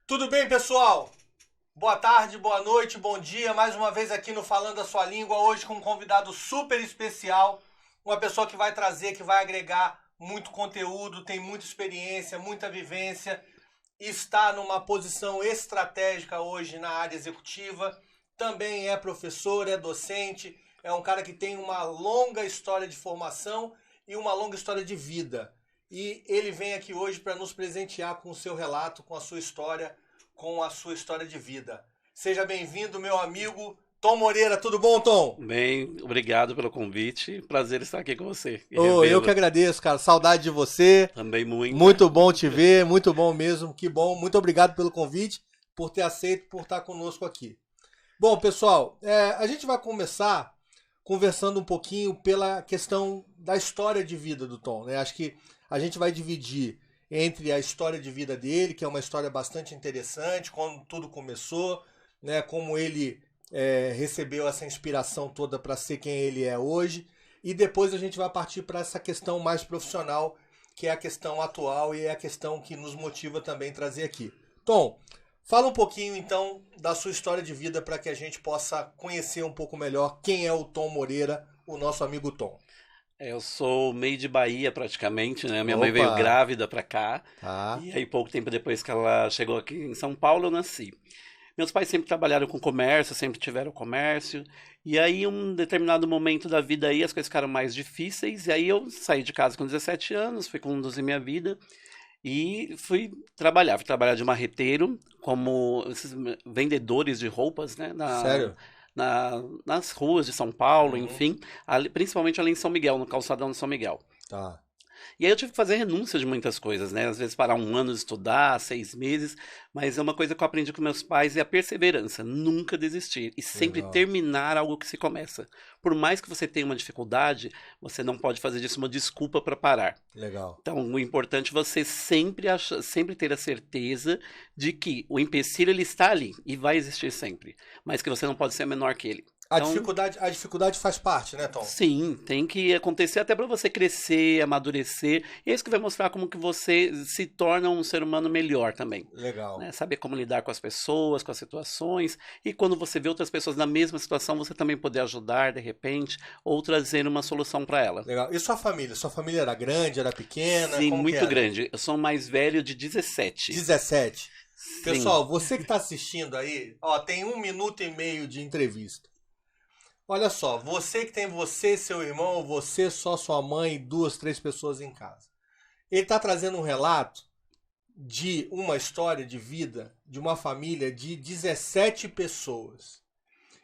Tudo bem, pessoal? Boa tarde, boa noite, bom dia. Mais uma vez aqui no Falando a Sua Língua, hoje com um convidado super especial. Uma pessoa que vai trazer, que vai agregar muito conteúdo, tem muita experiência, muita vivência. Está numa posição estratégica hoje na área executiva. Também é professor, é docente. É um cara que tem uma longa história de formação e uma longa história de vida. E ele vem aqui hoje para nos presentear com o seu relato, com a sua história de vida. Seja bem-vindo, meu amigo Tom Moreira. Tudo bom, Tom? Bem, obrigado pelo convite. Prazer estar aqui com você. Eu que agradeço, cara. Saudade de você. Também muito. Muito bom te ver, muito bom mesmo. Que bom. Muito obrigado pelo convite, por ter aceito, por estar conosco aqui. Bom, pessoal, a gente vai começar conversando um pouquinho pela questão da história de vida do Tom, né? Acho que a gente vai dividir entre a história de vida dele, que é uma história bastante interessante, como tudo começou, né? Como ele recebeu essa inspiração toda para ser quem ele é hoje, e depois a gente vai partir para essa questão mais profissional, que é a questão atual e é a questão que nos motiva também trazer aqui. Tom, fala um pouquinho então da sua história de vida para que a gente possa conhecer um pouco melhor quem é o Tom Moreira, o nosso amigo Tom. Eu sou meio de Bahia praticamente, né? Minha Opa. mãe veio grávida pra cá. Tá. E aí, pouco tempo depois que ela chegou aqui em São Paulo, eu nasci. Meus pais sempre trabalharam com comércio, sempre tiveram comércio. E aí, um determinado momento da vida aí, as coisas ficaram mais difíceis. E aí, eu saí de casa com 17 anos, fui conduzir minha vida. E fui trabalhar de marreteiro, como esses vendedores de roupas, né? Sério? Nas ruas de São Paulo, Uhum. enfim, principalmente ali em São Miguel, no calçadão de São Miguel. Tá. E aí eu tive que fazer renúncia de muitas coisas, né? Às vezes parar um ano de estudar, 6 meses, mas é uma coisa que eu aprendi com meus pais é a perseverança, nunca desistir e sempre Legal. terminar algo que se começa. Por mais que você tenha uma dificuldade, você não pode fazer disso uma desculpa para parar. Legal. Então, o importante é você sempre ter a certeza de que o empecilho ele está ali e vai existir sempre, mas que você não pode ser menor que ele. A Então, dificuldade faz parte, né, Tom? sim, tem que acontecer até para você crescer, amadurecer. E é isso que vai mostrar como que você se torna um ser humano melhor também. Legal. Né? Saber como lidar com as pessoas, com as situações. E quando você vê outras pessoas na mesma situação, você também poder ajudar, de repente, ou trazer uma solução para ela. Legal. E sua família? Sua família era grande, era pequena? Sim, Como que muito era? grande. Eu sou mais velho de 17. 17. Sim. Pessoal, você que está assistindo aí, ó, tem 1 minuto e meio de entrevista. Olha só, você que tem você, seu irmão, você, só sua mãe e 2, 3 pessoas em casa. Ele está trazendo um relato de uma história de vida de uma família de 17 pessoas.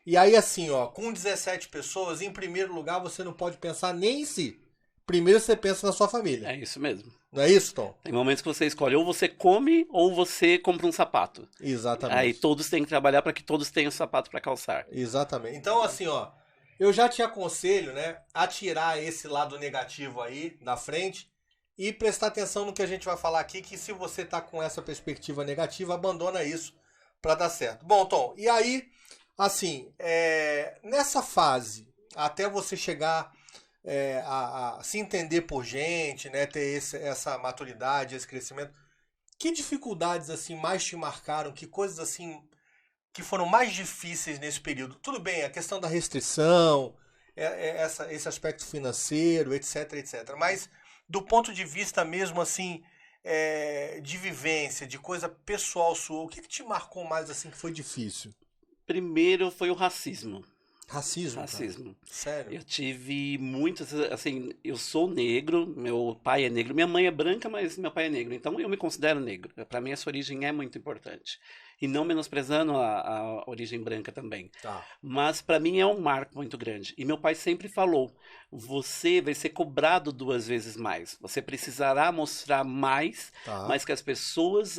E aí assim, ó, com 17 pessoas, em primeiro lugar, você não pode pensar nem em si. Primeiro você pensa na sua família. É isso mesmo. Não é isso, Tom? Tem momentos que você escolhe ou você come ou você compra um sapato. Exatamente. Aí todos têm que trabalhar para que todos tenham sapato para calçar. Exatamente. Então, assim, ó, eu já te aconselho, né, a tirar esse lado negativo aí da frente e prestar atenção no que a gente vai falar aqui, que se você tá com essa perspectiva negativa, abandona isso para dar certo. Bom, Tom, e aí, assim, nessa fase, até você chegar a se entender por gente, né, ter essa maturidade, esse crescimento, que dificuldades assim mais te marcaram? Que coisas assim que foram mais difíceis nesse período? Tudo bem, a questão da restrição, esse aspecto financeiro, etc, etc. Mas do ponto de vista mesmo assim, de vivência, de coisa pessoal sua, o que te marcou mais assim que foi difícil? Primeiro foi o racismo. Racismo, Racismo. cara? Sério? Eu tive muitas, assim, eu sou negro, meu pai é negro, minha mãe é branca, mas meu pai é negro, então eu me considero negro. Para mim essa origem é muito importante. E não menosprezando a origem branca também. Tá. Mas para mim é um marco muito grande. E meu pai sempre falou: você vai ser cobrado 2 vezes mais. Você precisará mostrar mais, Tá. mas que as pessoas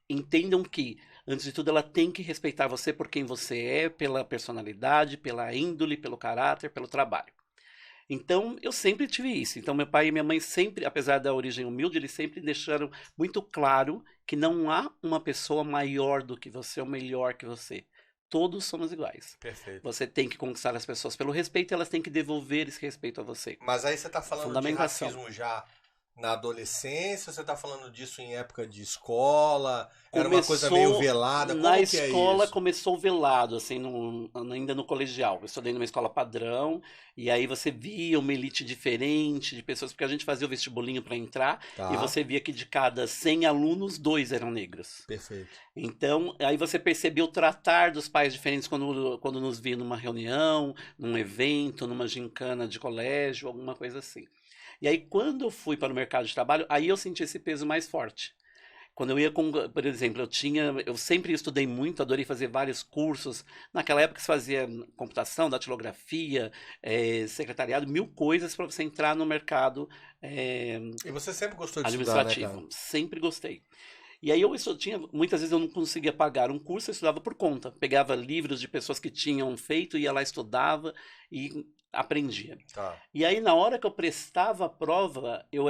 entendam que, antes de tudo, ela tem que respeitar você por quem você é, pela personalidade, pela índole, pelo caráter, pelo trabalho. Então, eu sempre tive isso. Então, meu pai e minha mãe sempre, apesar da origem humilde, eles sempre deixaram muito claro que não há uma pessoa maior do que você ou melhor que você. Todos somos iguais. Perfeito. Você tem que conquistar as pessoas pelo respeito e elas têm que devolver esse respeito a você. Mas aí você tá falando de Fundamentação. racismo já na adolescência? Você tá falando disso em época de escola? Era uma coisa meio velada? Como Na que é escola isso? começou velado, assim, ainda no colegial. Eu estudei numa escola padrão, e aí você via uma elite diferente de pessoas, porque a gente fazia o vestibulinho para entrar, e Tá, você via que de cada 100 alunos, 2 eram negros. perfeito. Então, aí você percebeu o tratar dos pais diferentes quando nos via numa reunião, num evento, numa gincana de colégio, alguma coisa assim. E aí, quando eu fui para o mercado de trabalho, aí eu senti esse peso mais forte. Quando eu ia com, por exemplo, eu sempre estudei muito, adorei fazer vários cursos. Naquela época se fazia computação, datilografia, secretariado, mil coisas para você entrar no mercado eh, E você sempre gostou de estudar, né, cara? administrativo. Sempre gostei. E aí muitas vezes eu não conseguia pagar um curso, eu estudava por conta. Pegava livros de pessoas que tinham feito, ia lá, estudava e aprendia. Tá. E aí, na hora que eu prestava a prova, eu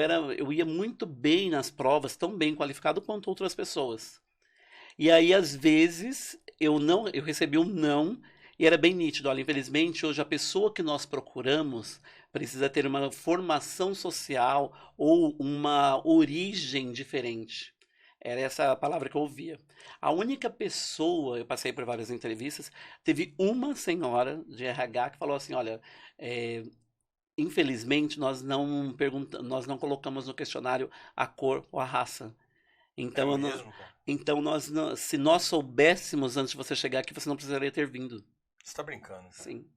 ia muito bem nas provas, tão bem qualificado quanto outras pessoas. E aí, às vezes, eu recebi um não, e era bem nítido. Olha, infelizmente, hoje a pessoa que nós procuramos precisa ter uma formação social ou uma origem diferente. Era essa a palavra que eu ouvia. A única pessoa, eu passei por várias entrevistas, teve uma senhora de RH que falou assim: olha, é, infelizmente nós não colocamos no questionário a cor ou a raça. É Então, mesmo, cara? então se nós soubéssemos antes de você chegar aqui, você não precisaria ter vindo. Você tá brincando, cara. Sim.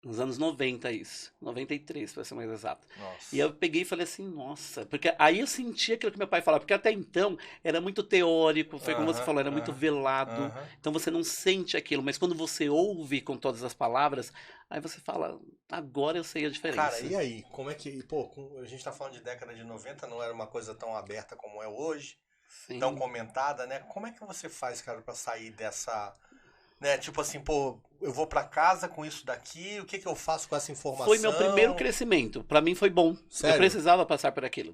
Nos anos 90 isso. 93, para ser mais exato. E Nossa. eu peguei e falei assim, nossa, porque aí eu senti aquilo que meu pai falava, porque até então era muito teórico, foi como você Aham, falou, era muito aham, velado, aham. então você não sente aquilo, mas quando você ouve com todas as palavras, aí você fala, agora eu sei a Cara, diferença. e aí? Como é que. Pô, a gente tá falando de década de 90, não era uma coisa tão aberta como é hoje, tão Sim. comentada, né? Como é que você faz, cara, pra sair dessa. Né? Tipo assim, pô, eu vou pra casa com isso daqui, o que que eu faço com essa Foi meu primeiro informação? crescimento. Para mim foi bom. Eu Sério? precisava passar por aquilo.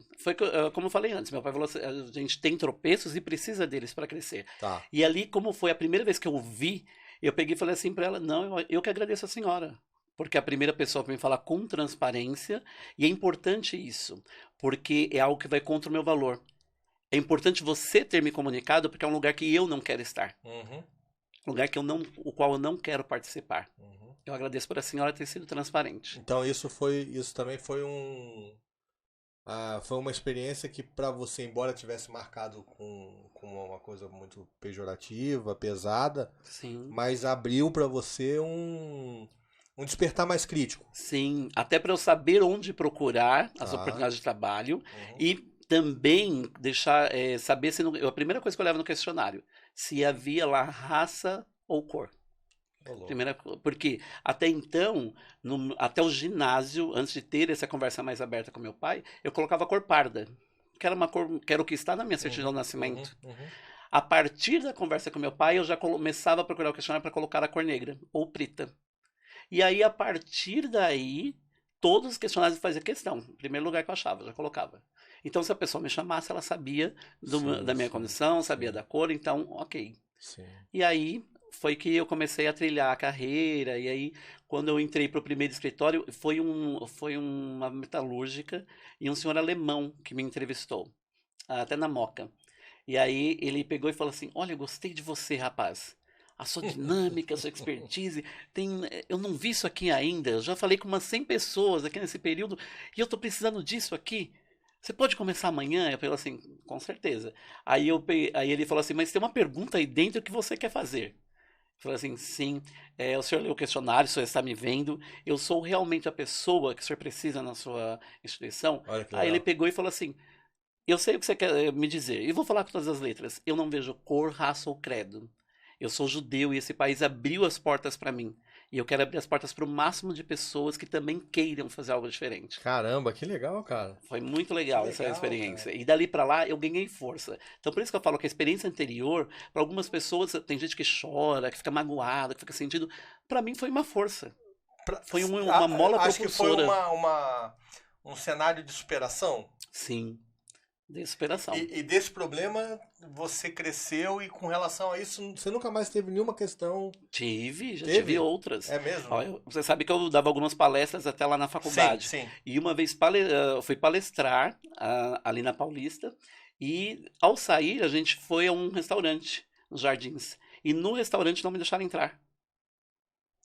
Como eu falei antes, meu pai falou assim, a gente tem tropeços e precisa deles para crescer. Tá. E ali, como foi a primeira vez que eu vi, eu peguei e falei assim para ela: não, eu que agradeço a senhora. Porque é a primeira pessoa para me falar com transparência, e é importante isso, porque é algo que vai contra o meu valor. É importante você ter me comunicado, porque é um lugar que eu não quero estar. Uhum, Um lugar o qual eu não quero participar. uhum. Eu agradeço por a senhora ter sido transparente. Então isso também foi foi uma experiência que pra você, embora tivesse marcado com uma coisa muito pejorativa, pesada, Sim. mas abriu pra você um despertar mais crítico. Sim, até para eu saber onde procurar as Tá. oportunidades de trabalho Uhum. e também deixar saber se a primeira coisa que eu levo no questionário, se havia lá raça ou cor. Ô, louco. Porque até então, até o ginásio, antes de ter essa conversa mais aberta com meu pai, eu colocava cor parda, que era uma cor, que era o que está na minha certidão Uhum, de uhum, nascimento. uhum. A partir da conversa com meu pai, eu já começava a procurar o questionário para colocar a cor negra ou preta. E aí, a partir daí, todos os questionários faziam questão. Em primeiro lugar que eu achava, eu já colocava. Então, se a pessoa me chamasse, ela sabia da Sim, minha sim, condição, sabia sim, da cor, então, ok. sim. E aí foi que eu comecei a trilhar a carreira. E aí, quando eu entrei para o primeiro escritório, foi uma metalúrgica e um senhor alemão que me entrevistou, até na Moca. E aí ele pegou e falou assim: olha, eu gostei de você, rapaz. A sua dinâmica, a sua expertise, eu não vi isso aqui ainda. Eu já falei com umas 100 pessoas aqui nesse período e eu estou precisando disso aqui. Você pode começar amanhã? Eu falei assim, com certeza. Aí ele falou assim, mas tem uma pergunta aí dentro que você quer fazer. Eu falei assim, sim, o senhor leu o questionário, o senhor está me vendo, eu sou realmente a pessoa que o senhor precisa na sua instituição. Olha que Aí ele legal. pegou e falou assim, eu sei o que você quer me dizer, e vou falar com todas as letras. Eu não vejo cor, raça ou credo. Eu sou judeu e esse país abriu as portas para mim. E eu quero abrir as portas para o máximo de pessoas que também queiram fazer algo diferente. Caramba, que legal, cara. Foi muito Que legal essa legal, cara. experiência. E dali para lá eu ganhei força. Então por isso que eu falo que a experiência anterior, para algumas pessoas, tem gente que chora, que fica magoada, que fica sentido. Para mim foi uma força. Pra- Foi uma mola Acho que foi propulsora. um cenário de superação. Sim. De superação. E desse problema você cresceu e com relação a isso você nunca mais teve nenhuma questão? Já Teve? tive outras. É mesmo? Ó, você sabe que eu dava algumas palestras até lá na faculdade. Sim, sim. E uma vez eu fui palestrar ali na Paulista. E ao sair, a gente foi a um restaurante nos Jardins. E no restaurante não me deixaram entrar.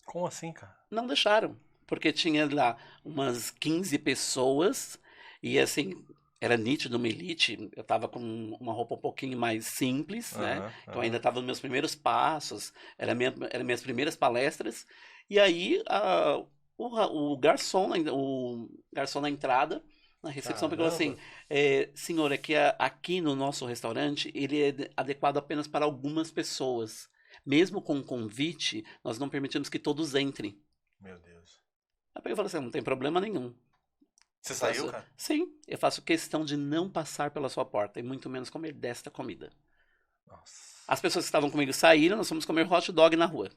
Como assim, cara? Não deixaram. Porque tinha lá umas 15 pessoas. E assim, era nítido uma elite. Eu tava com uma roupa um pouquinho mais simples, né? Então ainda tava nos meus primeiros passos. Eram minhas primeiras palestras. E aí o garçom na entrada, na recepção, pegou assim: senhor, aqui no nosso restaurante, ele é adequado apenas para algumas pessoas. Mesmo com convite, nós não permitimos que todos entrem. Meu Deus. Aí eu falei assim: não tem problema nenhum. Você saiu, cara? Sim, eu faço questão de não passar pela sua porta e muito menos comer desta comida. Nossa. As pessoas que estavam comigo saíram, nós fomos comer hot dog na rua.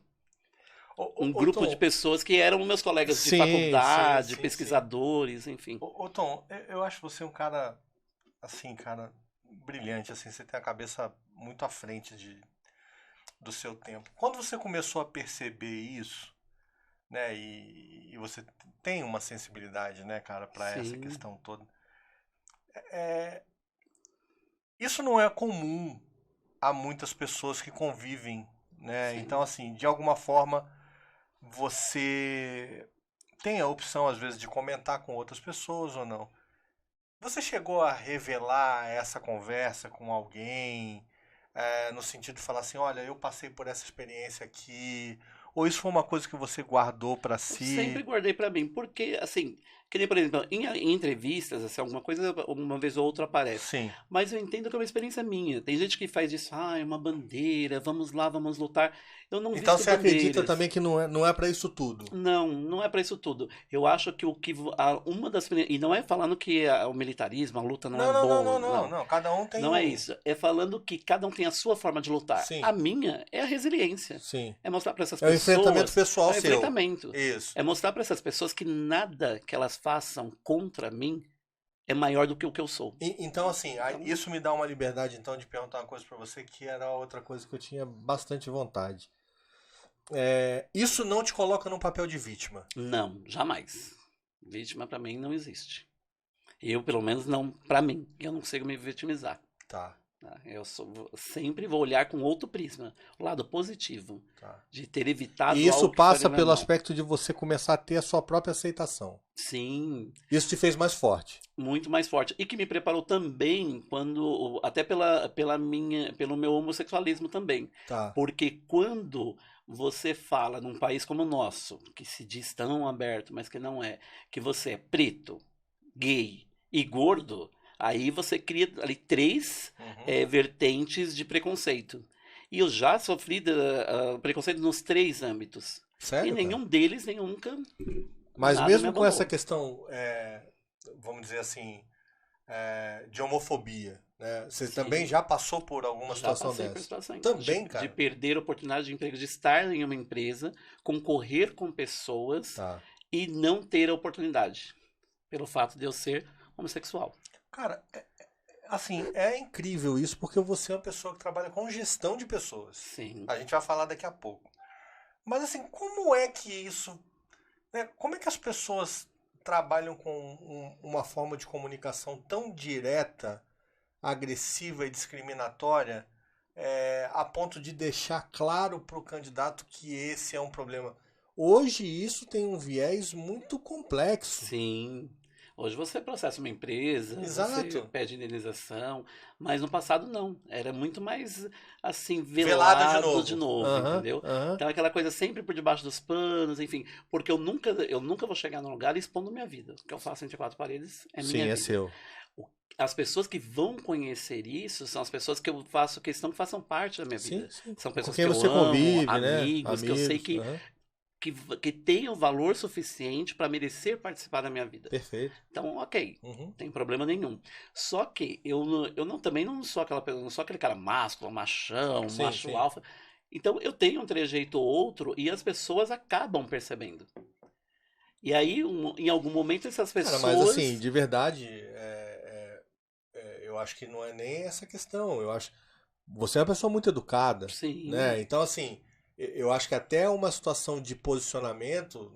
Um grupo Tom, de pessoas que eram meus colegas de faculdade, pesquisadores, enfim. Tom, eu acho você um cara, assim, cara, brilhante, assim, você tem a cabeça muito à frente do seu tempo. Quando você começou a perceber isso, né, e você tem uma sensibilidade, né, cara, para essa questão toda, isso não é comum a muitas pessoas que convivem, né, então, assim, de alguma forma, você tem a opção, às vezes, de comentar com outras pessoas ou não. Você chegou a revelar essa conversa com alguém, no sentido de falar assim, olha, eu passei por essa experiência aqui, ou isso foi uma coisa que você guardou para si? Eu sempre guardei para mim, porque, assim, que nem, por exemplo, em entrevistas, assim, alguma coisa, uma vez ou outra aparece. Sim. Mas eu entendo que é uma experiência minha. Tem gente que faz isso, é uma bandeira, vamos lá, vamos lutar. Eu não Então visto você acredita bandeiras. também que não é para isso tudo? Não é para isso tudo. Eu acho que uma das e não é falando que o militarismo, a luta não é bom, não. Cada um tem Não é isso. É falando que cada um tem a sua forma de lutar. Sim. A minha é a resiliência. Sim. É mostrar para essas pessoas. É o pessoas. enfrentamento pessoal seu. Enfrentamento. Isso. É mostrar para essas pessoas que nada que elas façam contra mim é maior do que o que eu sou. Então, assim, isso me dá uma liberdade, então, de perguntar uma coisa para você, que era outra coisa que eu tinha bastante vontade. Isso não te coloca num papel de vítima? Não, jamais. Vítima para mim não existe. Eu, pelo menos, não, para mim, eu não consigo me vitimizar. Tá. Eu sempre vou olhar com outro prisma, o lado positivo, de ter evitado. E isso passa pelo aspecto de você começar a ter a sua própria aceitação. Sim. Isso te fez mais forte. Muito mais forte. E que me preparou também até pelo meu homossexualismo também. Tá. Porque quando você fala num país como o nosso, que se diz tão aberto, mas que não é, que você é preto, gay e gordo, aí você cria ali 3 vertentes de preconceito. E eu já sofri preconceito nos 3 âmbitos. Sério? E nenhum deles, nunca. Mas mesmo com essa questão, vamos dizer assim, de homofobia, né? Você também já passou por alguma situação dessa? Também, cara. De perder a oportunidade de emprego, de estar em uma empresa, concorrer com pessoas e não ter a oportunidade. Pelo fato de eu ser homossexual. Cara, assim, é incrível isso, porque você é uma pessoa que trabalha com gestão de pessoas. Sim. A gente vai falar daqui a pouco. Mas assim, como é que isso... Né, como é que as pessoas trabalham com uma forma de comunicação tão direta, agressiva e discriminatória, a ponto de deixar claro para o candidato que esse é um problema? Hoje isso tem um viés muito complexo. Sim. Hoje você processa uma empresa, Exato. Você pede indenização, mas no passado não. Era muito mais, assim, velado de novo, entendeu? Então aquela coisa sempre por debaixo dos panos, enfim. Porque eu nunca vou chegar num lugar expondo minha vida. O que eu faço entre 4 paredes é minha vida. Sim, é seu. As pessoas que vão conhecer isso são as pessoas que eu faço questão que façam parte da minha vida. Sim. São pessoas com quem que você eu amo, convive, amigos, né? que eu sei que tenham valor suficiente para merecer participar da minha vida. Perfeito. Então, ok, não tem problema nenhum. Só que eu também não sou aquela pessoa, não sou aquele cara másculo, machão, macho alfa. Então, eu tenho um trejeito ou outro e as pessoas acabam percebendo. E aí, em algum momento, essas pessoas... Cara, mas assim, de verdade, eu acho que não é nem essa questão. Eu acho você é uma pessoa muito educada, Sim. né? Então, assim, eu acho que até uma situação de posicionamento,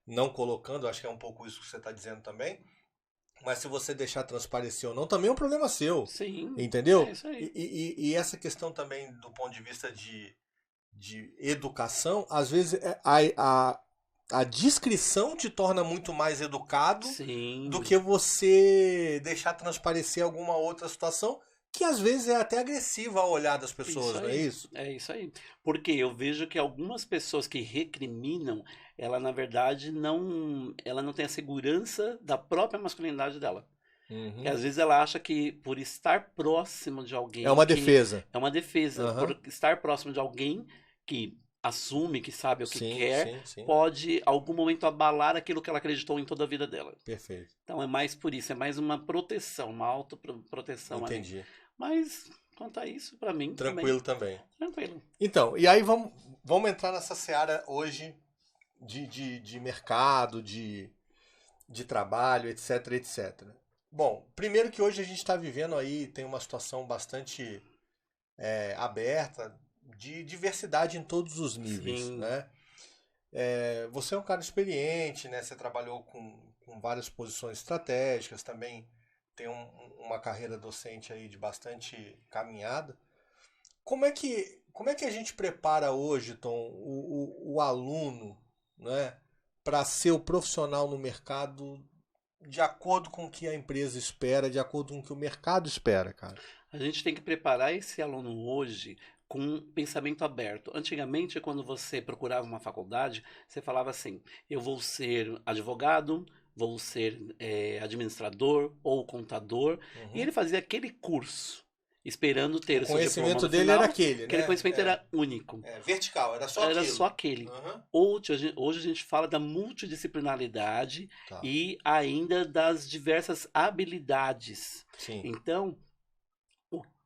não colocando, acho que é um pouco isso que você está dizendo também, mas se você deixar transparecer ou não, também é um problema seu, Sim. É entendeu? isso aí. E essa questão também do ponto de vista de educação, às vezes a descrição te torna muito mais educado Sim. do que você deixar transparecer alguma outra situação que às vezes é até agressiva ao olhar das Isso pessoas, não é aí. isso? É isso aí. Porque eu vejo que algumas pessoas que recriminam, ela na verdade ela não tem a segurança da própria masculinidade dela. Que Uhum. às vezes ela acha que por estar próximo de É alguém uma que defesa. é uma defesa, Aham. por estar próximo de alguém que assume, que sabe o que Sim, quer, sim, sim. pode algum momento abalar aquilo que ela acreditou em toda a vida dela. Perfeito. Então é mais por isso, é mais uma proteção, uma autoproteção ali. Entendi. Mas quanto a isso, pra mim também, Tranquilo também. tranquilo. Então, e aí vamos entrar nessa seara hoje de mercado, de trabalho, etc, etc. Bom, primeiro que hoje a gente está vivendo aí, tem uma situação bastante aberta, de diversidade em todos os níveis, Sim, né? Você é um cara experiente, né? Você trabalhou com várias posições estratégicas, também tem uma carreira docente aí de bastante caminhada. Como é que a gente prepara hoje, Tom, o aluno, né, para ser o profissional no mercado de acordo com o que a empresa espera, de acordo com o que o mercado espera, cara? a gente tem que preparar esse aluno hoje com um pensamento aberto. Antigamente, quando você procurava uma faculdade, você falava assim: eu vou ser advogado, vou ser administrador ou contador, e Uhum. ele fazia aquele curso, esperando O ter o seu diploma conhecimento no dele era final. aquele, Aquele né? conhecimento era único, Vertical, era só era só aquilo. aquele. Uhum. Hoje a gente fala da multidisciplinaridade Tá. e ainda das diversas habilidades. Sim. Então,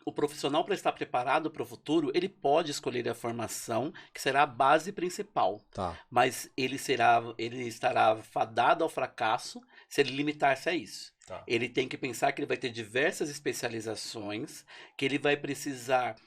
o profissional, para estar preparado para o futuro, ele pode escolher a formação, que será a base principal, Tá. mas ele estará fadado ao fracasso se ele limitar-se a isso. Tá. Ele tem que pensar que ele vai ter diversas especializações, que ele vai precisar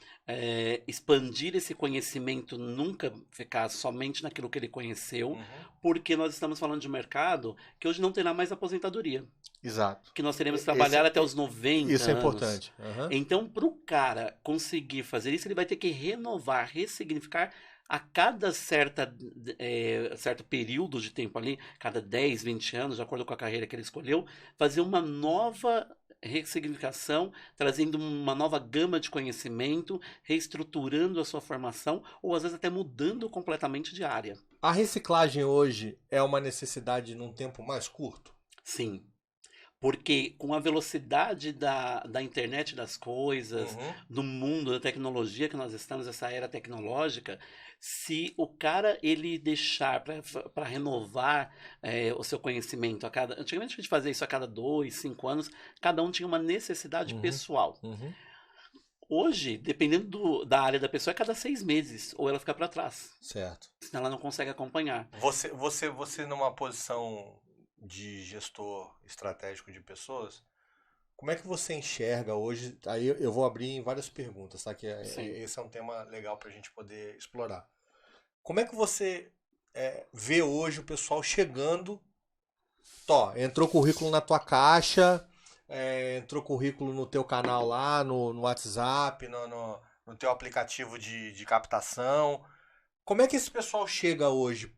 expandir esse conhecimento, nunca ficar somente naquilo que ele conheceu, Uhum. porque nós estamos falando de um mercado que hoje não terá mais aposentadoria. Exato. Que nós teremos que trabalhar até os 90 Isso é anos. importante. Uhum. Então, para o cara conseguir fazer isso, ele vai ter que renovar, ressignificar a cada certo período de tempo ali, cada 10, 20 anos, de acordo com a carreira que ele escolheu, fazer uma nova ressignificação, trazendo uma nova gama de conhecimento, reestruturando a sua formação, ou às vezes até mudando completamente de área. A reciclagem hoje é uma necessidade num tempo mais curto? Sim. Porque com a velocidade da internet das coisas, Uhum. do mundo, da tecnologia que nós estamos, essa era tecnológica, se o cara ele deixar para renovar o seu conhecimento antigamente a gente fazia isso a cada 2, 5 anos, cada um tinha uma necessidade Uhum. pessoal. Uhum. Hoje, dependendo da área da pessoa, é cada 6 meses, ou ela fica para trás, Certo. senão ela não consegue acompanhar. Você numa posição de gestor estratégico de pessoas, como é que você enxerga hoje? Aí eu vou abrir em várias perguntas, tá? Que Sim. esse é um tema legal para a gente poder explorar. Como é que você vê hoje o pessoal chegando? Entrou currículo na tua caixa, entrou currículo no teu canal lá, no WhatsApp, no teu aplicativo de captação. Como é que esse pessoal chega hoje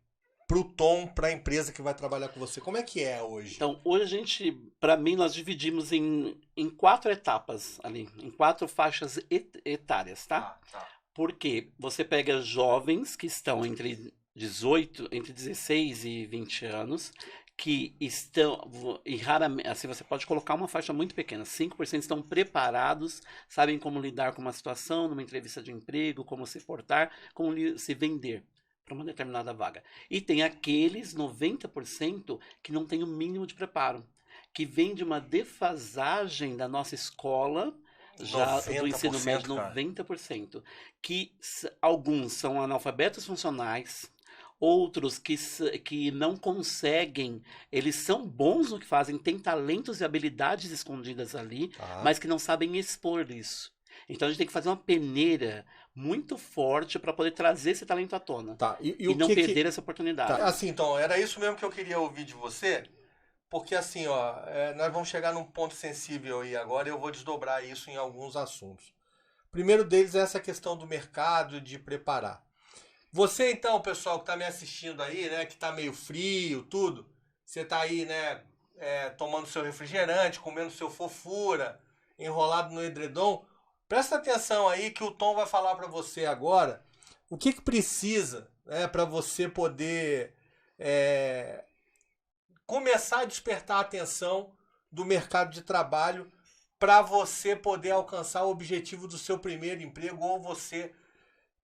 pro Tom, pra empresa que vai trabalhar com você? Como é que é hoje? Então, hoje a gente, para mim, nós dividimos em 4 etapas ali, em 4 faixas etárias, tá? Tá. Porque você pega jovens que estão entre 16 e 20 anos, que estão, e raramente, assim, você pode colocar uma faixa muito pequena, 5% estão preparados, sabem como lidar com uma situação, numa entrevista de emprego, como se portar, como se vender para uma determinada vaga. E tem aqueles 90% que não tem o mínimo de preparo, que vem de uma defasagem da nossa escola, já do ensino médio, 90%, que alguns são analfabetos funcionais, outros que não conseguem, eles são bons no que fazem, têm talentos e habilidades escondidas ali, mas que não sabem expor isso. Então a gente tem que fazer uma peneira muito forte para poder trazer esse talento à tona. E não perder essa oportunidade. Assim, então, era isso mesmo que eu queria ouvir de você, porque assim, ó, nós vamos chegar num ponto sensível aí agora e eu vou desdobrar isso em alguns assuntos. O primeiro deles é essa questão do mercado, de preparar. Você então, pessoal que está me assistindo aí, né, que está meio frio, tudo, você está aí, né, tomando seu refrigerante, comendo seu fofura, enrolado no edredom, presta atenção aí que o Tom vai falar para você agora o que precisa, né, para você poder começar a despertar a atenção do mercado de trabalho para você poder alcançar o objetivo do seu primeiro emprego ou você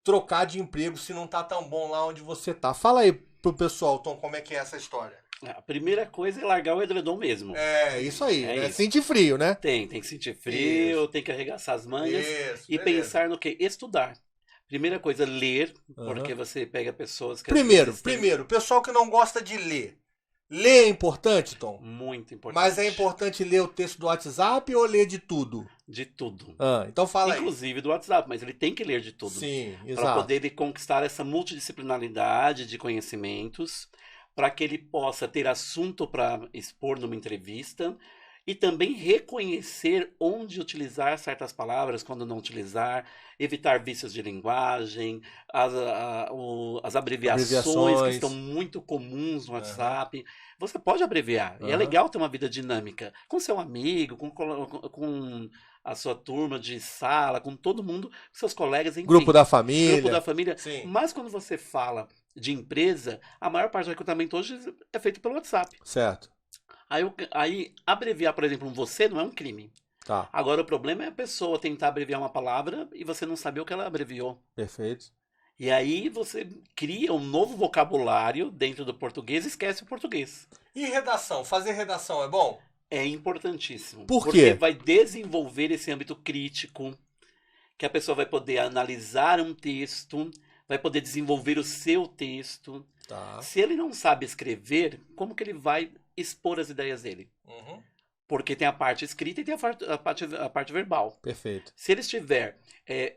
trocar de emprego se não tá tão bom lá onde você tá. Fala aí pro pessoal, Tom, como é que é essa história. A primeira coisa é largar o edredom mesmo. Isso aí, né? Isso. Sentir frio, né? Tem que sentir frio, tem que arregaçar as mangas e pensar no quê? Estudar. Primeira coisa, ler, porque você pega pessoas que... Primeiro, pessoal que não gosta de ler. Ler é importante, Tom? Muito importante. Mas é importante ler o texto do WhatsApp ou ler de tudo? De tudo. Então fala aí. Inclusive do WhatsApp, mas ele tem que ler de tudo. Sim, exato. Para poder conquistar essa multidisciplinaridade de conhecimentos, para que ele possa ter assunto para expor numa entrevista e também reconhecer onde utilizar certas palavras, quando não utilizar, evitar vícios de linguagem, as abreviações que estão muito comuns no WhatsApp. Você pode abreviar, e é legal ter uma vida dinâmica, com seu amigo, com a sua turma de sala, com todo mundo, com seus colegas, enfim. Grupo da família. Grupo da família. Sim. Mas quando você fala de empresa, a maior parte do recrutamento hoje é feito pelo WhatsApp. Certo. Aí, abreviar, por exemplo, você não é um crime. Tá. Agora, o problema é a pessoa tentar abreviar uma palavra e você não saber o que ela abreviou. Perfeito. E aí você cria um novo vocabulário dentro do português e esquece o português. E redação? Fazer redação é bom? É importantíssimo. Por quê? Porque vai desenvolver esse âmbito crítico, que a pessoa vai poder analisar um texto, vai poder desenvolver o seu texto. Tá. Se ele não sabe escrever, como que ele vai expor as ideias dele? Porque tem a parte escrita e tem a parte verbal. Perfeito. Se ele estiver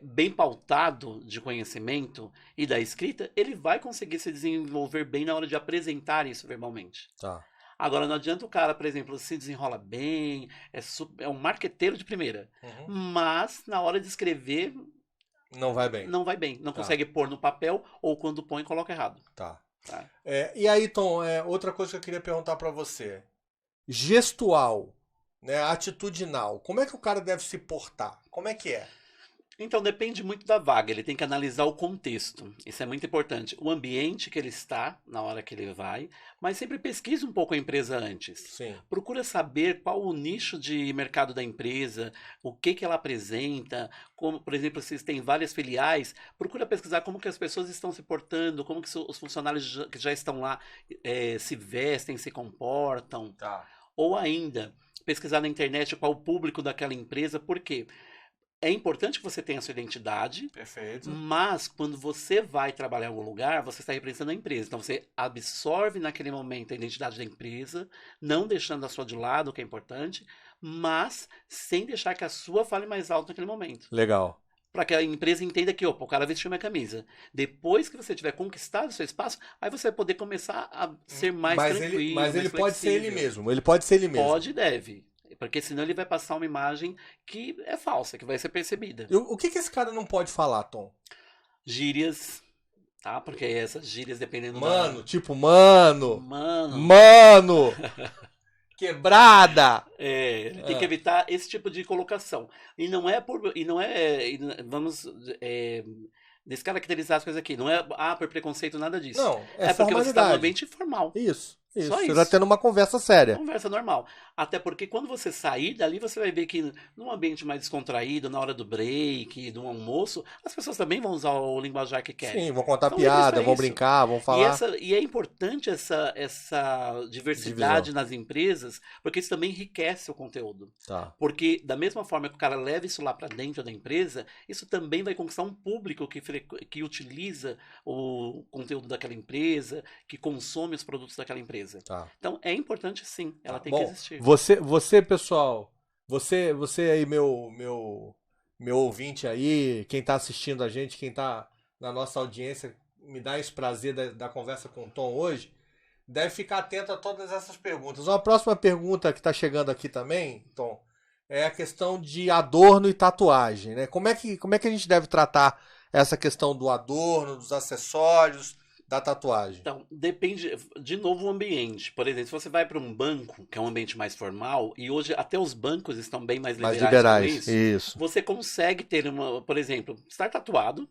bem pautado de conhecimento e da escrita, ele vai conseguir se desenvolver bem na hora de apresentar isso verbalmente. Tá. Agora, não adianta o cara, por exemplo, se desenrola bem, é um marqueteiro de primeira, mas na hora de escrever... Não vai bem. Não vai bem. Não consegue pôr no papel ou quando põe, coloca errado. Tá. E aí, Tom, outra coisa que eu queria perguntar para você. Gestual, né, atitudinal. Como é que o cara deve se portar? Como é que é? Então, depende muito da vaga. Ele tem que analisar o contexto. Isso é muito importante. O ambiente que ele está, na hora que ele vai. Mas sempre pesquise um pouco a empresa antes. Sim. Procura saber qual o nicho de mercado da empresa, o que ela apresenta. Como, por exemplo, se tem várias filiais, procura pesquisar como que as pessoas estão se portando, como que os funcionários que já estão lá se vestem, se comportam. Tá. Ou ainda, pesquisar na internet qual o público daquela empresa. Por quê? É importante que você tenha a sua identidade. Perfeito. Mas quando você vai trabalhar em algum lugar, você está representando a empresa. Então você absorve naquele momento a identidade da empresa, não deixando a sua de lado, o que é importante, mas sem deixar que a sua fale mais alto naquele momento. Legal. Para que a empresa entenda que, opa, o cara vestiu minha camisa. Depois que você tiver conquistado o seu espaço, aí você vai poder começar a ser mais tranquilo. Mas ele mais pode ser ele flexível. mesmo. Ele pode ser ele mesmo. Pode e deve. Porque senão ele vai passar uma imagem que é falsa, que vai ser percebida. O que esse cara não pode falar, Tom? Gírias, tá? Porque essas gírias, dependendo Mano, da... tipo, mano. Mano. Quebrada. Ele tem que evitar esse tipo de colocação. Vamos descaracterizar as coisas aqui. Não é por preconceito, nada disso. Não, porque você está no ambiente formal. Isso. Isso, Só você isso. tá tendo uma conversa séria. Conversa normal. Até porque quando você sair dali, você vai ver que num ambiente mais descontraído, na hora do break, do almoço, as pessoas também vão usar o linguajar que querem. Sim, vão contar Estão livres piada, para vão isso. brincar, vão falar. E é importante essa diversidade Divisão. nas empresas, porque isso também enriquece o conteúdo. Tá. Porque da mesma forma que o cara leva isso lá para dentro da empresa, isso também vai conquistar um público que utiliza o conteúdo daquela empresa, que consome os produtos daquela empresa. Tá. Então é importante sim, ela tem Bom, que existir. você, pessoal, você aí, meu ouvinte aí, quem tá assistindo a gente, quem tá na nossa audiência, me dá esse prazer da conversa com o Tom hoje, deve ficar atento a todas essas perguntas. Uma próxima pergunta que tá chegando aqui também, Tom, é a questão de adorno e tatuagem, né? Como é que a gente deve tratar essa questão do adorno, dos acessórios, da tatuagem? Então, depende, de novo, o ambiente. Por exemplo, se você vai para um banco, que é um ambiente mais formal, e hoje até os bancos estão bem mais Mais liberais com liberais, isso, isso. você consegue ter por exemplo, estar tatuado,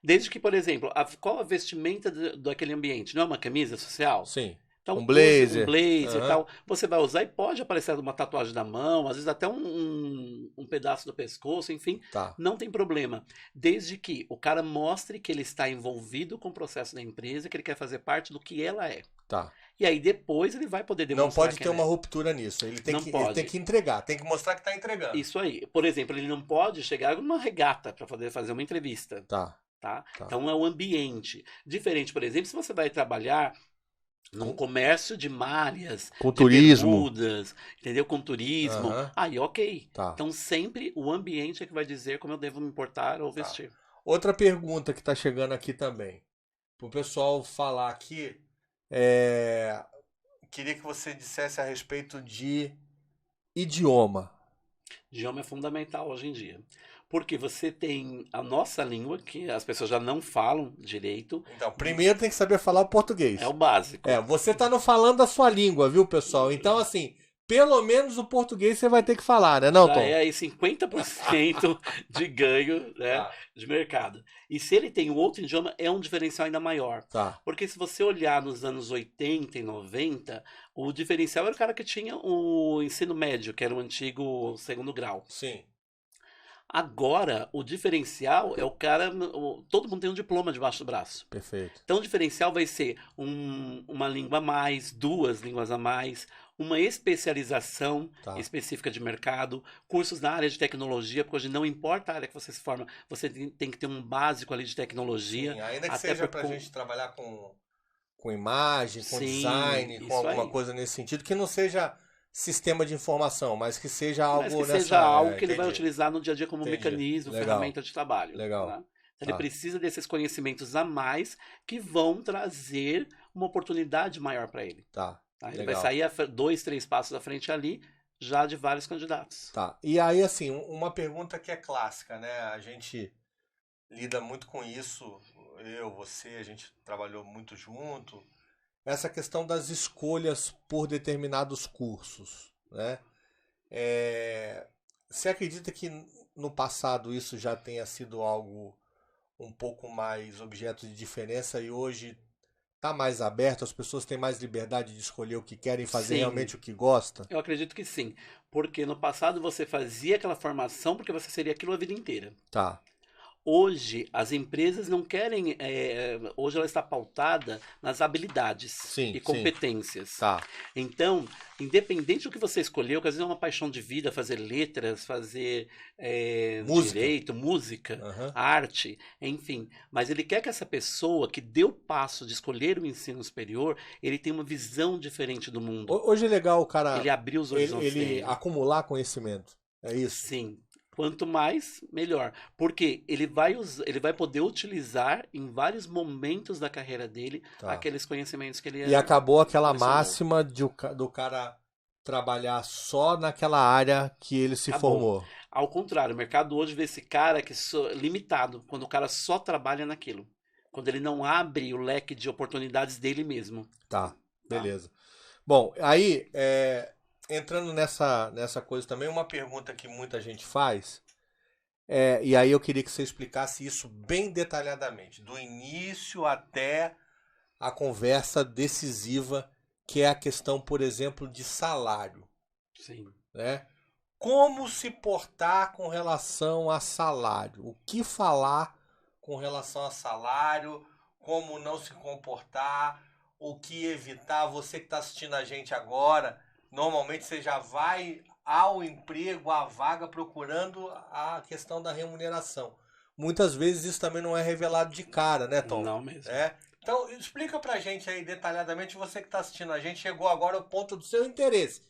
desde que, por exemplo, qual a vestimenta daquele ambiente? Não é uma camisa social? Sim. Então, Um use um blazer. blazer e Aham. tal. Você vai usar e pode aparecer uma tatuagem da mão, às vezes até um pedaço do pescoço, enfim, Tá, não tem problema. Desde que o cara mostre que ele está envolvido com o processo da empresa, que ele quer fazer parte do que ela é. tá. E aí depois ele vai poder Não demonstrar pode que ter ela uma é. ruptura nisso. Ele tem Não que, ele pode. tem que entregar, tem que mostrar que tá entregando. Isso aí. Por exemplo, ele não pode chegar numa regata para poder fazer uma entrevista. Tá, Tá? tá. Então é o ambiente. Diferente, por exemplo, se você vai trabalhar num comércio de malhas, Com de turismo. bermudas, entendeu? Com turismo. Aham. Aí, ok. Tá. Então sempre o ambiente é que vai dizer como eu devo me portar ou vestir. Outra pergunta que tá chegando aqui também. Pro pessoal falar aqui, é, queria que você dissesse a respeito de idioma. Idioma é fundamental hoje em dia. Porque você tem a nossa língua, que as pessoas já não falam direito, Então, primeiro tem que saber falar o português. é o básico. Você tá não falando a sua língua, viu, pessoal? Então, assim, pelo menos o português você vai ter que falar, né, não, Já Tom? é aí 50% de ganho, né, Tá. de mercado. E se ele tem um outro idioma, é um diferencial ainda maior. Tá. Porque se você olhar nos anos 80 e 90, o diferencial era o cara que tinha o ensino médio, que era o antigo segundo grau. Sim. Agora, o diferencial é o cara. Todo mundo tem um diploma debaixo do braço. Perfeito. Então, o diferencial vai ser uma língua a mais, 2 línguas a mais, uma especialização Tá. específica de mercado, cursos na área de tecnologia, porque hoje não importa a área que você se forma, você tem que ter um básico ali de tecnologia. Sim, ainda que até seja por pra con- gente trabalhar com imagem, com Sim, design, com isso alguma aí. coisa nesse sentido, que não seja sistema de informação, mas que seja Mas algo que nessa seja algo área. que ele vai Entendi. utilizar no dia a dia como Entendi. mecanismo, Legal. ferramenta de trabalho. Legal. Né? Então, Tá. ele precisa desses conhecimentos a mais que vão trazer uma oportunidade maior para ele. Tá. Tá? Ele Legal. vai sair 2, 3 passos à frente ali, já de vários candidatos. Tá. E aí, assim, uma pergunta que é clássica, né? A gente lida muito com isso, você, a gente trabalhou muito junto. Essa questão das escolhas por determinados cursos, né? Você acredita que no passado isso já tenha sido algo um pouco mais objeto de diferença e hoje está mais aberto, as pessoas têm mais liberdade de escolher o que querem, fazer Sim. realmente o que gosta? Eu acredito que sim. Porque no passado você fazia aquela formação porque você seria aquilo a vida inteira. Tá. Hoje, as empresas não querem. Hoje ela está pautada nas habilidades Sim, e sim. competências. Tá. Então, independente do que você escolheu, que às vezes é uma paixão de vida, fazer letras, fazer Música. direito, música, Aham. arte, enfim. Mas ele quer que essa pessoa que deu o passo de escolher o ensino superior, ele tenha uma visão diferente do mundo. Hoje é legal o cara Ele abriu os horizontes ele dele. acumular conhecimento. É isso? Sim. Quanto mais, melhor. Porque ele vai poder utilizar em vários momentos da carreira dele Tá. aqueles conhecimentos que ele E acabou aquela colecionou. máxima do cara trabalhar só naquela área que ele se Acabou. formou. Ao contrário, o mercado hoje vê esse cara que limitado, quando o cara só trabalha naquilo. Quando ele não abre o leque de oportunidades dele mesmo. Tá, beleza. Bom, aí, entrando nessa coisa também, uma pergunta que muita gente faz, e aí eu queria que você explicasse isso bem detalhadamente, do início até a conversa decisiva que é a questão, por exemplo, de salário, Sim. né? Como se portar com relação a salário? O que falar com relação a salário? Como não se comportar? O que evitar? Você que está assistindo a gente agora, normalmente você já vai ao emprego, à vaga, procurando a questão da remuneração. Muitas vezes isso também não é revelado de cara, né, Tom? Não mesmo. Então, explica pra gente aí detalhadamente, você que está assistindo a gente, chegou agora ao ponto do seu interesse.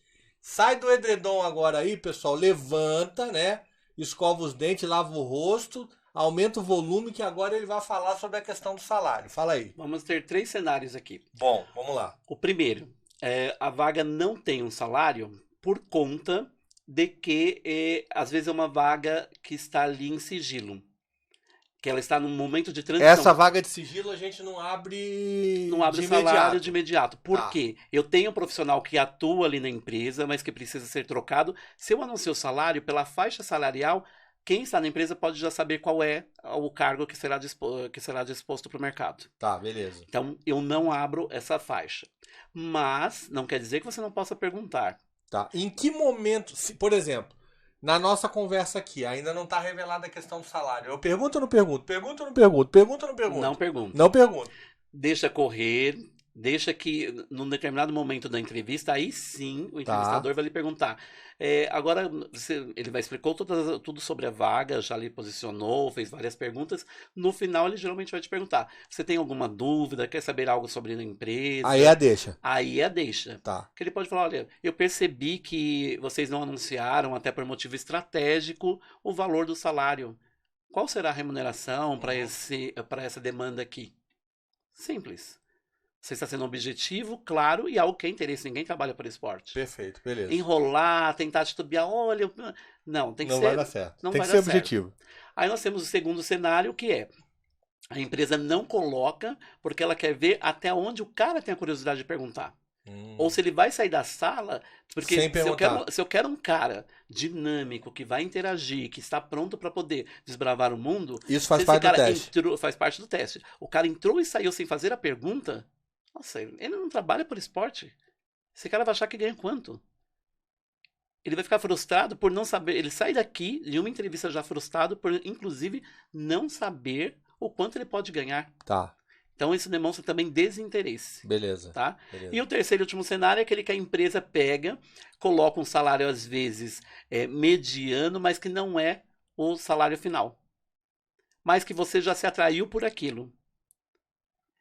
Sai do edredom agora aí, pessoal, levanta, né? Escova os dentes, lava o rosto, aumenta o volume que agora ele vai falar sobre a questão do salário. Fala aí. Vamos ter 3 cenários aqui. Bom, vamos lá. O primeiro, a vaga não tem um salário por conta de que, às vezes, é uma vaga que está ali em sigilo. Que ela está num momento de transição. Essa vaga de sigilo a gente não abre de salário de imediato. Por quê? Eu tenho um profissional que atua ali na empresa, mas que precisa ser trocado. Se eu anuncio o salário, pela faixa salarial, quem está na empresa pode já saber qual é o cargo que será disposto para o mercado. Tá, beleza. Então, eu não abro essa faixa. Mas, não quer dizer que você não possa perguntar. Tá. Em que momento, por exemplo, na nossa conversa aqui, ainda não está revelada a questão do salário. Eu pergunto ou não pergunto? Pergunto ou não pergunto? Pergunto ou não pergunto? Não pergunto. Não pergunto. Deixa correr, deixa que, num determinado momento da entrevista, aí sim o entrevistador vai lhe perguntar. Agora, ele vai explicar tudo sobre a vaga, já lhe posicionou, fez várias perguntas. No final, ele geralmente vai te perguntar: você tem alguma dúvida? Quer saber algo sobre a empresa? Aí a deixa. Aí a deixa. Tá. Que ele pode falar: olha, eu percebi que vocês não anunciaram, até por motivo estratégico, o valor do salário. Qual será a remuneração para essa demanda aqui? Simples. Você está sendo objetivo, claro, e algo que é interesse. Ninguém trabalha por esporte. Perfeito, beleza. Enrolar, tentar titubear, olha... Não, tem que ser... Não vai dar certo. Não tem vai que ser dar certo. objetivo. Aí nós temos o segundo cenário, que é: a empresa não coloca porque ela quer ver até onde o cara tem a curiosidade de perguntar. Ou se ele vai sair da sala, porque se eu quero um cara dinâmico, que vai interagir, que está pronto para poder desbravar o mundo... Isso faz parte do teste. Faz parte do teste. O cara entrou e saiu sem fazer a pergunta... Nossa, ele não trabalha por esporte. Esse cara vai achar que ganha quanto? Ele vai ficar frustrado por não saber. Ele sai daqui de uma entrevista já frustrado por, inclusive, não saber o quanto ele pode ganhar. Tá. Então isso demonstra também desinteresse. Beleza. Tá? Beleza. E o terceiro e último cenário é aquele que a empresa pega, coloca um salário às vezes mediano, mas que não é o salário final. Mas que você já se atraiu por aquilo.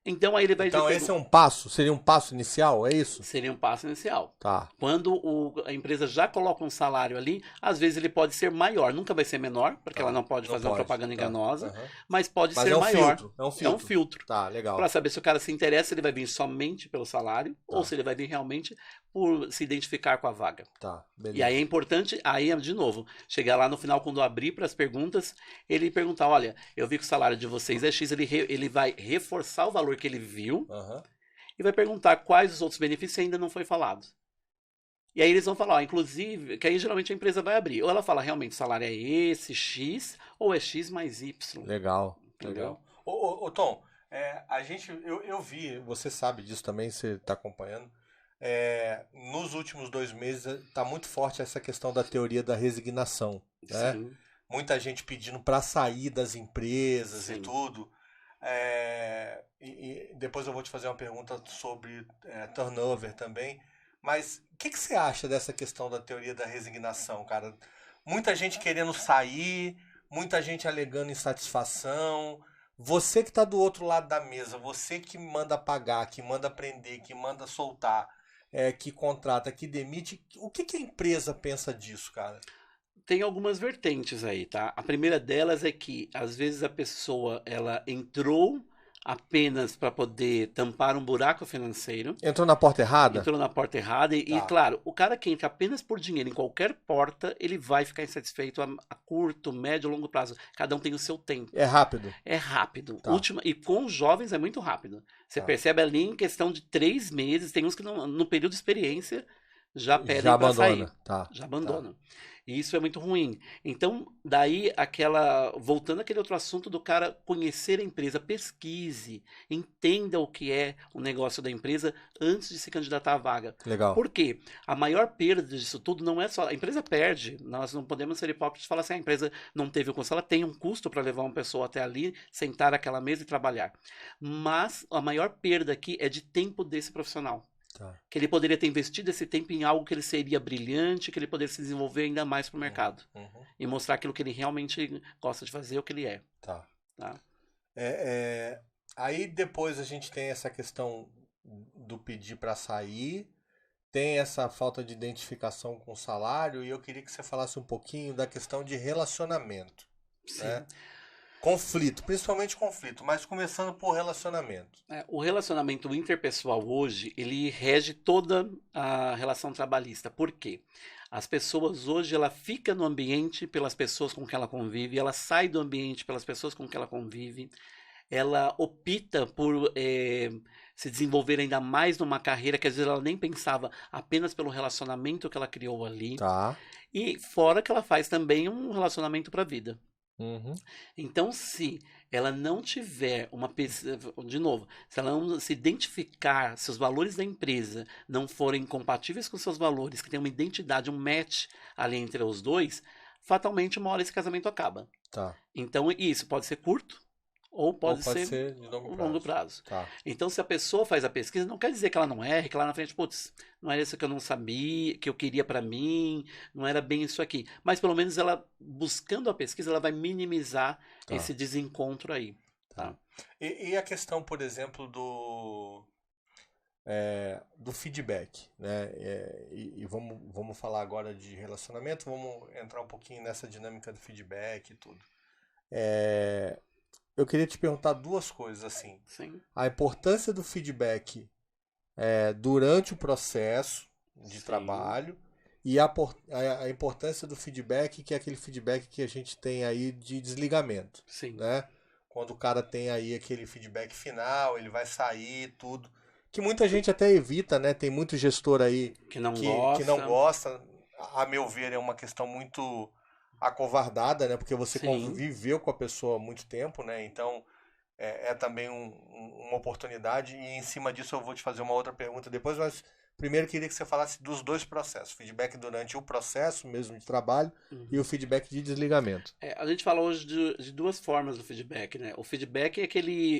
Então aí ele vai Então esse é um passo? Seria um passo inicial? É isso? Seria um passo inicial. Tá. Quando a empresa já coloca um salário ali, às vezes ele pode ser maior. Nunca vai ser menor, porque ela não pode fazer uma propaganda enganosa, mas pode ser maior. É um filtro. É um filtro. Tá, legal. Para saber se o cara se interessa, ele vai vir somente pelo salário, ou se ele vai vir realmente por se identificar com a vaga. Tá, beleza. E aí é importante, de novo, chegar lá no final, quando abrir para as perguntas, ele perguntar: olha, eu vi que o salário de vocês é X, ele vai reforçar o valor que ele viu e vai perguntar quais os outros benefícios ainda não foi falado. E aí eles vão falar, inclusive, que aí geralmente a empresa vai abrir. Ou ela fala: realmente o salário é esse, X, ou é X mais Y. Legal, entendeu? Legal. Ô Tom, eu vi, você sabe disso também, você está acompanhando. Nos últimos 2 meses está muito forte essa questão da teoria da resignação. Né? Muita gente pedindo para sair das empresas e tudo. E depois eu vou te fazer uma pergunta sobre turnover também. Mas o que você acha dessa questão da teoria da resignação, cara? Muita gente querendo sair, muita gente alegando insatisfação. Você que está do outro lado da mesa, você que manda pagar, que manda prender, que manda soltar, que contrata, que demite, o que a empresa pensa disso, cara? Tem algumas vertentes aí, tá? A primeira delas é que, às vezes, a pessoa, ela entrou apenas para poder tampar um buraco financeiro. Entrou na porta errada? Entrou na porta errada. E, claro, o cara que entra apenas por dinheiro em qualquer porta, ele vai ficar insatisfeito a curto, médio, longo prazo. Cada um tem o seu tempo. É rápido? É rápido. E com os jovens é muito rápido. Você percebe ali em questão de 3 meses, tem uns que no período de experiência já pedem para sair. Já abandonam. E isso é muito ruim. Então, daí, voltando àquele outro assunto do cara conhecer a empresa, pesquise, entenda o que é o negócio da empresa antes de se candidatar à vaga. Legal. Por quê? A maior perda disso tudo não é só. A empresa perde. Nós não podemos ser hipócritas e falar assim: a empresa não teve o custo. Ela tem um custo para levar uma pessoa até ali, sentar naquela mesa e trabalhar. Mas a maior perda aqui é de tempo desse profissional. Tá. Que ele poderia ter investido esse tempo em algo que ele seria brilhante, que ele poderia se desenvolver ainda mais para o mercado. E mostrar aquilo que ele realmente gosta de fazer, o que ele é. Tá. Tá? Aí depois a gente tem essa questão do pedir para sair, tem essa falta de identificação com o salário, e eu queria que você falasse um pouquinho da questão de relacionamento. Sim. Né? Conflito, principalmente conflito, mas começando por relacionamento. O relacionamento interpessoal hoje, ele rege toda a relação trabalhista. Por quê? As pessoas hoje, ela fica no ambiente pelas pessoas com que ela convive, ela sai do ambiente pelas pessoas com que ela convive, ela opta por se desenvolver ainda mais numa carreira que às vezes ela nem pensava, apenas pelo relacionamento que ela criou ali. Tá. E fora que ela faz também um relacionamento para a vida. Então, se ela não tiver uma pesquisa, de novo, se ela não se identificar, se os valores da empresa não forem compatíveis com seus valores, que tem uma identidade, um match ali entre os dois, fatalmente uma hora esse casamento acaba. Tá. Então, isso pode ser curto ou pode ser de longo prazo. Tá. Então, se a pessoa faz a pesquisa, não quer dizer que ela não erre, que lá na frente, putz, não era isso que eu não sabia, que eu queria para mim, não era bem isso aqui. Mas pelo menos ela, buscando a pesquisa, ela vai minimizar esse desencontro aí. Tá? E a questão, por exemplo, do feedback, né? E vamos falar agora de relacionamento, vamos entrar um pouquinho nessa dinâmica do feedback e tudo. Eu queria te perguntar duas coisas, assim. Sim. A importância do feedback durante o processo de trabalho e a importância do feedback, que é aquele feedback que a gente tem aí de desligamento. Sim. Né? Quando o cara tem aí aquele feedback final, ele vai sair, tudo. Que muita gente até evita, né? Tem muito gestor aí que não gosta. A meu ver, é uma questão muito acovardada, né? Porque você conviveu com a pessoa há muito tempo, né? Então, é também uma oportunidade. E em cima disso eu vou te fazer uma outra pergunta depois, mas primeiro queria que você falasse dos dois processos. Feedback durante o processo mesmo de trabalho e o feedback de desligamento. A gente fala hoje de duas formas do feedback, né? O feedback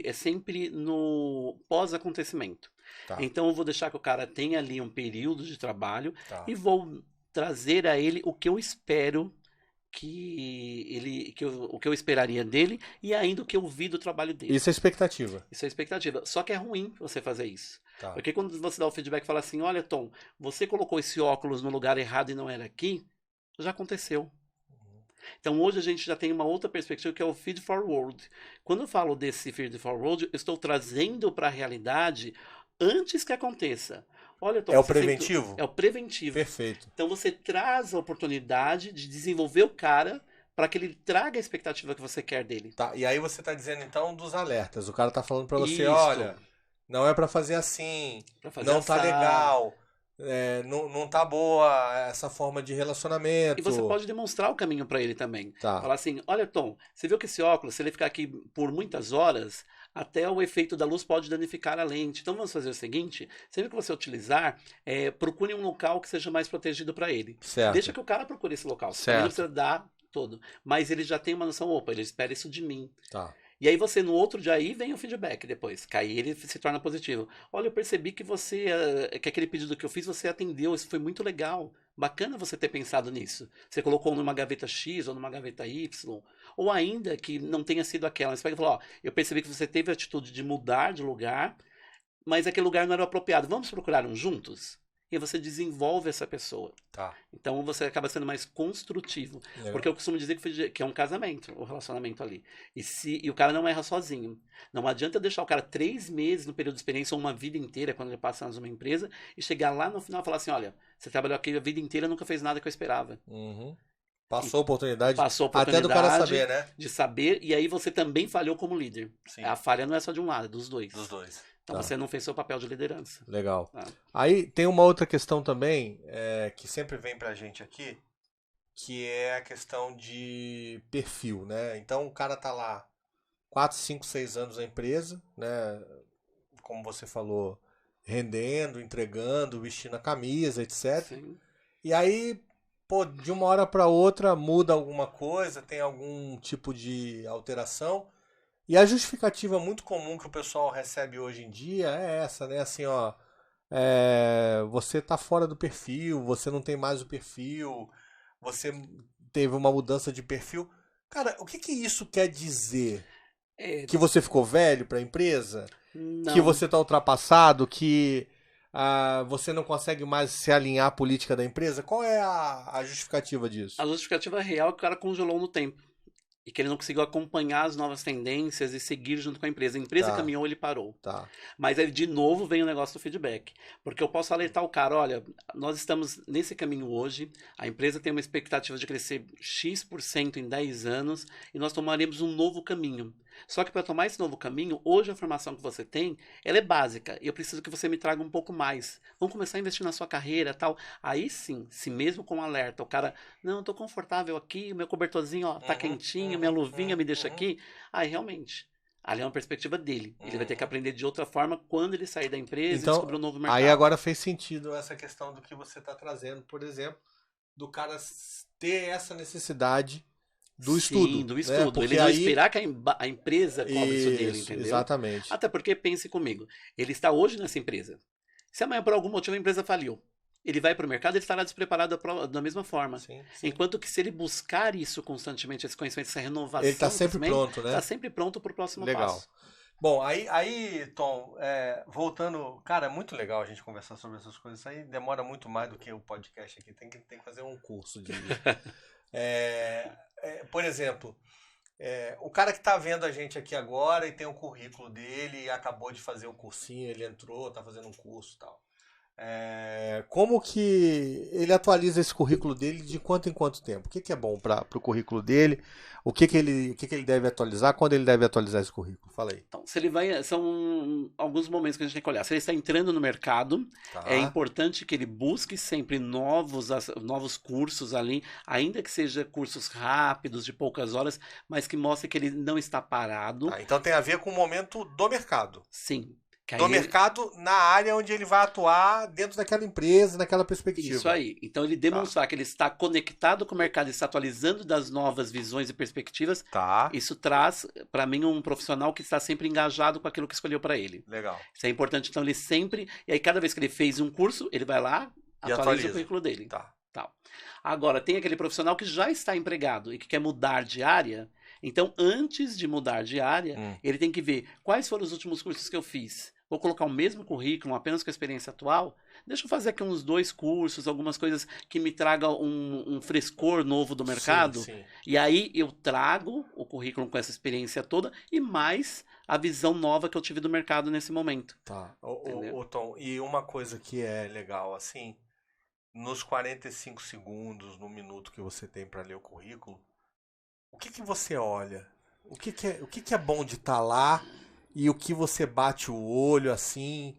é sempre no pós-acontecimento. Tá. Então eu vou deixar que o cara tenha ali um período de trabalho e vou trazer a ele o que eu espero o que eu esperaria dele e ainda o que eu vi do trabalho dele. Isso é expectativa. Isso é expectativa. Só que é ruim você fazer isso. Tá. Porque quando você dá o feedback e fala assim, olha, Tom, você colocou esse óculos no lugar errado e não era aqui, já aconteceu. Então hoje a gente já tem uma outra perspectiva que é o feed forward. Quando eu falo desse feed forward, eu estou trazendo para a realidade antes que aconteça. Olha, Tom, é o preventivo? É o preventivo. Perfeito. Então você traz a oportunidade de desenvolver o cara para que ele traga a expectativa que você quer dele. Tá, e aí você está dizendo então dos alertas. O cara está falando para você, olha, não é para fazer assim, não tá legal, não tá boa essa forma de relacionamento. E você pode demonstrar o caminho para ele também. Tá. Falar assim, olha, Tom, você viu que esse óculos, se ele ficar aqui por muitas horas, até o efeito da luz pode danificar a lente. Então vamos fazer o seguinte, sempre que você utilizar, procure um local que seja mais protegido para ele. Certo. Deixa que o cara procure esse local. Certo. Ele não precisa dar todo. Mas ele já tem uma noção, opa, ele espera isso de mim. Tá. E aí você, no outro dia aí, vem o feedback depois. Que aí ele se torna positivo. Olha, eu percebi que que aquele pedido que eu fiz, você atendeu. Isso foi muito legal. Bacana você ter pensado nisso. Você colocou numa gaveta X ou numa gaveta Y. Ou ainda que não tenha sido aquela. Você pega e fala, eu percebi que você teve a atitude de mudar de lugar, mas aquele lugar não era apropriado. Vamos procurar um juntos? E você desenvolve essa pessoa. Tá. Então você acaba sendo mais construtivo. Legal. Porque eu costumo dizer que é um casamento, o relacionamento ali. E o cara não erra sozinho. Não adianta deixar o cara 3 meses no período de experiência ou uma vida inteira, quando ele passa numa empresa, e chegar lá no final e falar assim, olha, você trabalhou aqui a vida inteira e nunca fez nada que eu esperava. Passou a oportunidade. Passou a oportunidade. Até do cara saber, né? De saber, e aí você também falhou como líder. Sim. A falha não é só de um lado, é dos dois. Dos dois. Então você não fez seu papel de liderança. Legal. Aí tem uma outra questão também, que sempre vem pra gente aqui, que é a questão de perfil, né? Então o cara tá lá 4, 5, 6 anos na empresa, né? Como você falou, rendendo, entregando, vestindo a camisa, etc. Sim. E aí, pô, de uma hora para outra muda alguma coisa, tem algum tipo de alteração. E a justificativa muito comum que o pessoal recebe hoje em dia é essa, né? Assim, ó, você tá fora do perfil, você não tem mais o perfil, você teve uma mudança de perfil. Cara, o que que isso quer dizer? É, Que você ficou velho para a empresa? Que não. você tá ultrapassado? Que você não consegue mais se alinhar à política da empresa? Qual é a justificativa disso? A justificativa real é que o cara congelou no tempo. E que ele não conseguiu acompanhar as novas tendências e seguir junto com a empresa. A empresa Tá, caminhou, ele parou. tá. Mas aí, de novo, vem o negócio do feedback. Porque eu posso alertar o cara, olha, nós estamos nesse caminho hoje, a empresa tem uma expectativa de crescer X% em 10 anos, e nós tomaremos um novo caminho. Só que para tomar esse novo caminho, hoje a formação que você tem, ela é básica, e eu preciso que você me traga um pouco mais. Vamos começar a investir na sua carreira, tal. Aí sim, se mesmo com alerta, o cara, não, eu tô confortável aqui, meu cobertorzinho, ó, tá quentinho, minha luvinha me deixa aqui. Aí realmente, ali é uma perspectiva dele. Ele vai ter que aprender de outra forma quando ele sair da empresa e Então, descobrir um novo mercado. aí agora fez sentido essa questão do que você está trazendo, por exemplo, do cara ter essa necessidade do estudo. Sim, do Né? estudo. Porque Ele não aí. esperar que a empresa cobre isso dele, Isso, entendeu? exatamente. Até porque, pense comigo, ele está hoje nessa empresa. Se amanhã, por algum motivo, a empresa faliu, ele vai para o mercado, ele estará despreparado da mesma forma. Sim, sim. Enquanto que se ele buscar isso constantemente, esse conhecimento, essa renovação, Ele está sempre pronto, né? está sempre pronto para o próximo Legal. passo. Bom, aí Tom, voltando, cara, é muito legal a gente conversar sobre essas coisas. Isso aí demora muito mais do que o podcast aqui. Tem que fazer um curso de. Por exemplo, o cara que está vendo a gente aqui agora e tem o currículo dele e acabou de fazer o cursinho, ele entrou, está fazendo um curso e tal. Como que ele atualiza esse currículo dele de quanto em quanto tempo? O que que é bom para o currículo dele? O que que ele deve atualizar? Quando ele deve atualizar esse currículo? Fala aí. Então, se ele vai, são alguns momentos que a gente tem que olhar. Se ele está entrando no mercado, Tá. é importante que ele busque sempre novos cursos ali, ainda que sejam cursos rápidos, de poucas horas, mas que mostre que ele não está parado. Então tem a ver com o momento do mercado. Sim. Do mercado na área onde ele vai atuar dentro daquela empresa, naquela perspectiva. Isso aí. Então ele demonstrar que ele está conectado com o mercado, está atualizando das novas visões e perspectivas. Tá. Isso traz, para mim, um profissional que está sempre engajado com aquilo que escolheu para ele. Legal. Isso é importante. Então ele sempre... E aí cada vez que ele fez um curso, ele vai lá, atualiza o currículo dele. Tá. Agora, tem aquele profissional que já está empregado e que quer mudar de área. Então, antes de mudar de área, ele tem que ver quais foram os últimos cursos que eu fiz. Vou colocar o mesmo currículo, apenas com a experiência atual. Deixa eu fazer aqui uns 2 cursos, algumas coisas que me tragam um frescor novo do mercado. Sim. E aí eu trago o currículo com essa experiência toda e mais a visão nova que eu tive do mercado nesse momento. Tá. Ô, Tom, e uma coisa que é legal, assim, nos 45 segundos, no minuto que você tem para ler o currículo, o que que você olha? O que que é bom de estar lá? E o que você bate o olho assim,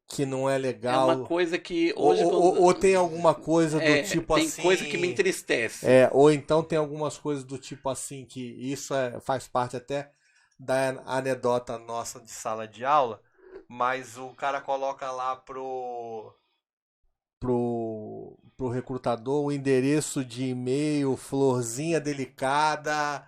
que não é legal. É uma coisa que hoje... Ou tem alguma coisa do tipo tem assim... Tem coisa que me entristece. Ou então tem algumas coisas do tipo assim, que isso faz parte até da anedota nossa de sala de aula, mas o cara coloca lá pro recrutador o endereço de e-mail, florzinha delicada...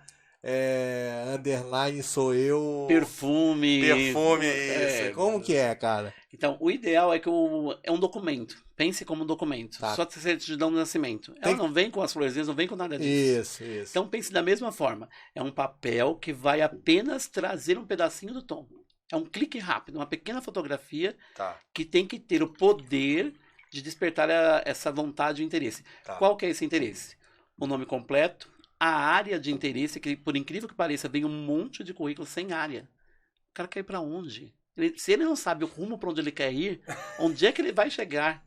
underline sou eu. Perfume, isso. Como que é, cara? Então, o ideal é que é um documento. Pense como um documento. Tá. Só certidão de nascimento. Ela não vem com as florzinhas, não vem com nada disso. Isso. Então, pense da mesma forma. É um papel que vai apenas trazer um pedacinho do tom. É um clique rápido, uma pequena fotografia que tem que ter o poder de despertar essa vontade e interesse. Qual que é esse interesse? O nome completo, a área de interesse, que por incrível que pareça, vem um monte de currículo sem área. O cara quer ir para onde? Se ele não sabe o rumo para onde ele quer ir, onde é que ele vai chegar?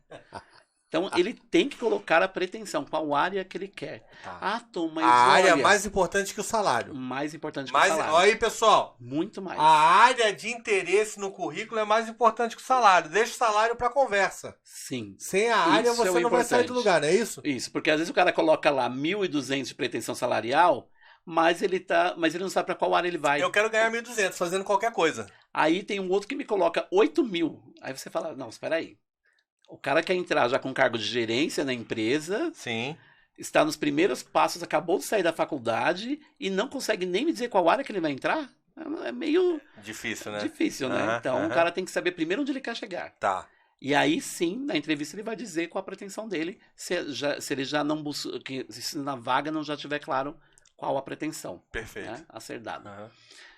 Então, ele tem que colocar a pretensão, qual área que ele quer. Tá. Ah, Tom, mas A área é olha, mais importante que o salário. mais importante que o salário. Olha aí, pessoal. Muito mais. A área de interesse no currículo é mais importante que o salário. Deixa o salário para conversa. Sim. Sem a área, Isso é você o não vai sair do importante. lugar, não é isso? Isso, porque às vezes o cara coloca lá 1.200 de pretensão salarial, mas ele não sabe para qual área ele vai. Eu quero ganhar 1.200 fazendo qualquer coisa. Aí tem um outro que me coloca 8.000. Aí você fala, não, espera aí. O cara quer entrar já com cargo de gerência na empresa, Sim. está nos primeiros passos, acabou de sair da faculdade e não consegue nem me dizer qual área que ele vai entrar? É meio Difícil, né? difícil, né? Então o cara tem que saber primeiro onde ele quer chegar. Tá. E aí sim, na entrevista ele vai dizer qual a pretensão dele, se ele já não busca, se na vaga não já tiver claro qual a pretensão, Perfeito. né, a ser dada.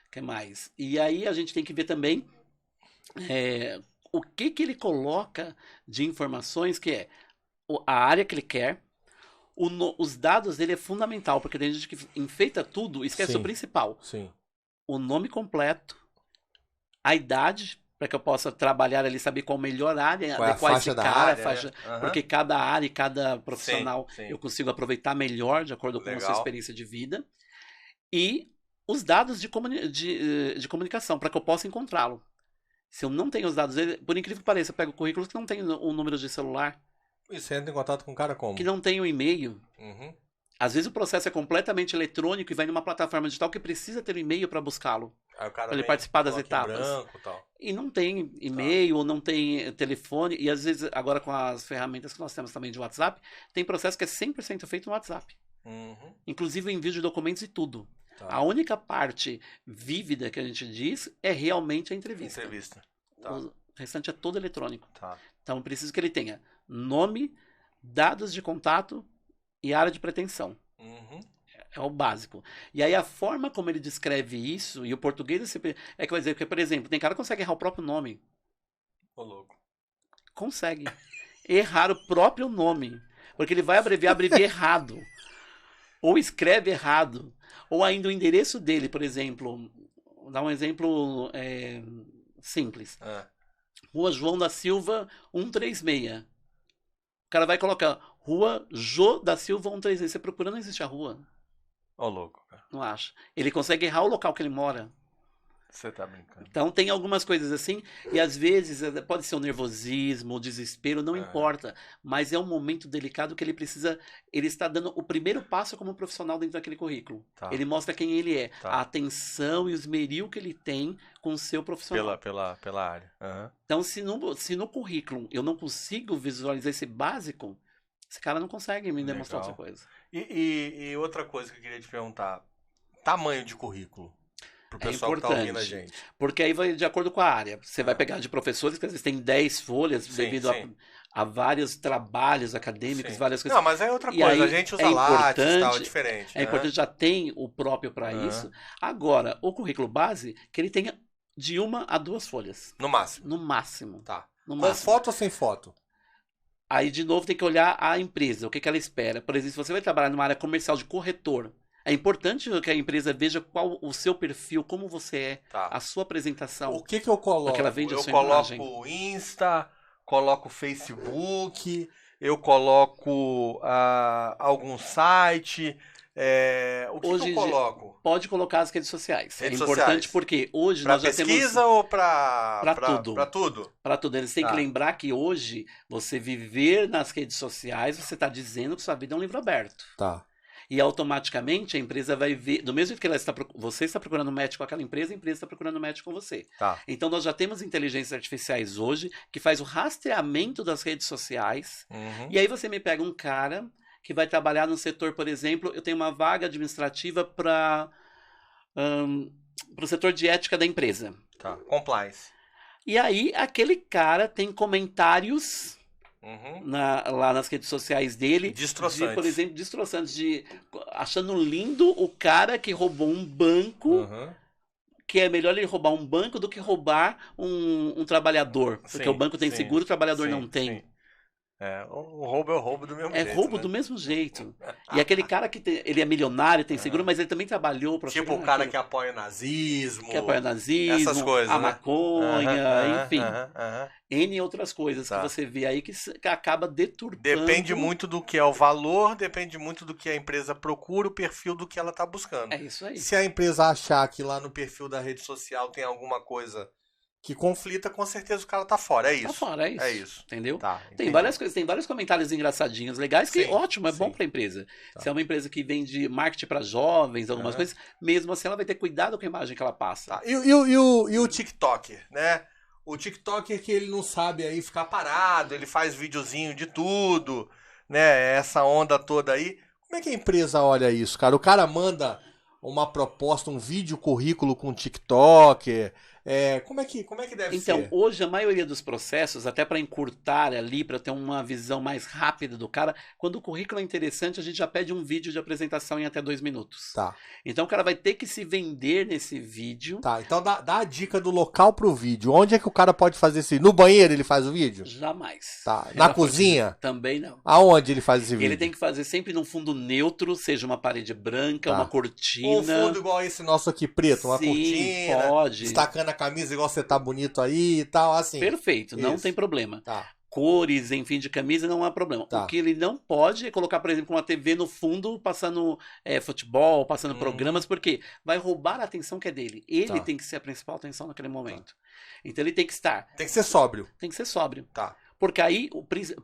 O que mais? E aí a gente tem que ver também o que ele coloca de informações, que é a área que ele quer, os dados dele é fundamental, porque tem gente que enfeita tudo e esquece o principal. Sim. O nome completo, a idade, para que eu possa trabalhar ali, saber qual a melhor área, Qual é a adequar faixa esse da cara, área, faixa, né? porque cada área e cada profissional Sim. eu consigo aproveitar melhor, de acordo com a sua Legal. experiência de vida. E os dados de comunicação, para que eu possa encontrá-lo. Se eu não tenho os dados dele, por incrível que pareça, eu pego currículos que não tem o número de celular, E você entra em contato com o cara como? que não tem o e-mail. Uhum. Às vezes o processo é completamente eletrônico e vai numa plataforma digital que precisa ter o e-mail para buscá-lo. Aí o cara Pra ele vem, participar das coloca em etapas. branco e tal. E não tem e-mail, ou não tem telefone. E às vezes, agora com as ferramentas que nós temos também de WhatsApp, tem processo que é 100% feito no WhatsApp. Uhum. Inclusive o envio de documentos e tudo. Tá. A única parte vívida que a gente diz é realmente a entrevista. Tá. O restante é todo eletrônico. Tá. Então, preciso que ele tenha nome, dados de contato e área de pretensão. Uhum. É o básico. E aí a forma como ele descreve isso, e o português é que vai dizer que, por exemplo, tem cara que consegue errar o próprio nome. Ô, louco. Consegue. Errar o próprio nome. Porque ele vai abrevia errado. Ou escreve errado. Ou ainda o endereço dele, por exemplo. Vou dar um exemplo simples. Rua João da Silva 136. O cara vai colocar Rua Jô da Silva 136. Você procura, não existe a rua. Ô, louco, cara. Não acha. Ele consegue errar o local que ele mora. Você tá brincando. Então tem algumas coisas assim, e às vezes pode ser o nervosismo, o desespero, não importa. Mas é um momento delicado que ele está dando o primeiro passo como profissional dentro daquele currículo. Tá. Ele mostra quem ele é, Tá. a atenção e o esmeril que ele tem com o seu profissional. Pela área. Então se no currículo eu não consigo visualizar esse básico, esse cara não consegue me demonstrar outra coisa. E outra coisa que eu queria te perguntar, tamanho de currículo. Pro pessoal que tá ouvindo a gente. Porque aí vai de acordo com a área. Você vai pegar de professores que às vezes tem 10 folhas devido a vários trabalhos acadêmicos, várias coisas. Não, mas é outra coisa. A gente usa Lattes e tal, é diferente. É importante, já tem o próprio para isso. Agora, o currículo base, que ele tenha de 1 a 2 folhas. No máximo. No máximo. Tá. No Com máximo. foto ou sem foto? Aí, de novo, tem que olhar a empresa, o que ela espera. Por exemplo, se você vai trabalhar numa área comercial de corretor, é importante que a empresa veja qual o seu perfil, como você é, a sua apresentação. O que eu coloco? Porque ela vende a Eu sua coloco imagem. Insta, coloco Facebook, eu coloco algum site. O que eu coloco? Pode colocar as redes sociais. Redes é importante sociais. Porque hoje pra nós já temos... pesquisa ou pra tudo? Pra tudo. Para tudo. Eles têm que lembrar que hoje, você viver nas redes sociais, você está dizendo que sua vida é um livro aberto. Tá. E automaticamente a empresa vai ver, do mesmo jeito que você está procurando match com aquela empresa, a empresa está procurando match com você. Tá. Então nós já temos inteligências artificiais hoje que faz o rastreamento das redes sociais. E aí você me pega um cara que vai trabalhar no setor, por exemplo, eu tenho uma vaga administrativa para o setor de ética da empresa. Tá. Compliance. E aí aquele cara tem comentários lá nas redes sociais dele, por exemplo, destroçantes, achando lindo o cara que roubou um banco, que é melhor ele roubar um banco do que roubar um trabalhador, porque o banco tem seguro, o trabalhador não tem. O roubo é o roubo do mesmo É jeito, roubo né? do mesmo jeito. E aquele cara que ele é milionário, tem seguro, mas ele também trabalhou para Tipo o cara que apoia o nazismo. que apoia o Essas nazismo, coisas, a né? maconha, enfim. Aham. N outras coisas que Tá. você vê aí que acaba deturpando. Depende muito do que é o valor, depende muito do que a empresa procura, o perfil do que ela tá buscando. É isso aí. Se a empresa achar que lá no perfil da rede social tem alguma coisa que conflita, com certeza o cara tá fora. É isso. Tá fora, é isso. É isso. Entendeu? Tá, Tem entendi. várias coisas, tem vários comentários engraçadinhos, legais, que Sim, ótimo, é bom sim. para a empresa. Tá. Se é uma empresa que vende marketing para jovens, algumas coisas, mesmo assim ela vai ter cuidado com a imagem que ela passa. Tá. E o TikToker, né? O TikToker que ele não sabe aí ficar parado, ele faz videozinho de tudo, né? Essa onda toda aí. Como é que a empresa olha isso, cara? O cara manda uma proposta, um vídeo currículo com TikToker. Como é que deve Então, ser? hoje a maioria dos processos, até para encurtar ali, para ter uma visão mais rápida do cara, quando o currículo é interessante, a gente já pede um vídeo de apresentação em até 2 minutos. Tá. Então o cara vai ter que se vender nesse vídeo. Tá, então dá a dica do local pro vídeo. Onde é que o cara pode fazer esse vídeo? No banheiro ele faz o vídeo? Jamais. Tá. Na cozinha? Também não. Aonde ele faz esse vídeo? Ele tem que fazer sempre num fundo neutro, seja uma parede branca, Tá. uma cortina. Ou um fundo igual esse nosso aqui preto, uma Sim, cortina, pode. destacando a camisa igual você tá bonito aí e tal, assim. Perfeito, não Isso. tem problema. Tá. Cores, enfim, de camisa não há problema. Tá. O que ele não pode é colocar, por exemplo, uma TV no fundo passando futebol, passando programas, porque vai roubar a atenção que é dele. Ele Tá. tem que ser a principal atenção naquele momento. Então ele tem que estar, Tem que ser sóbrio. tem que ser sóbrio. Tá. Porque aí,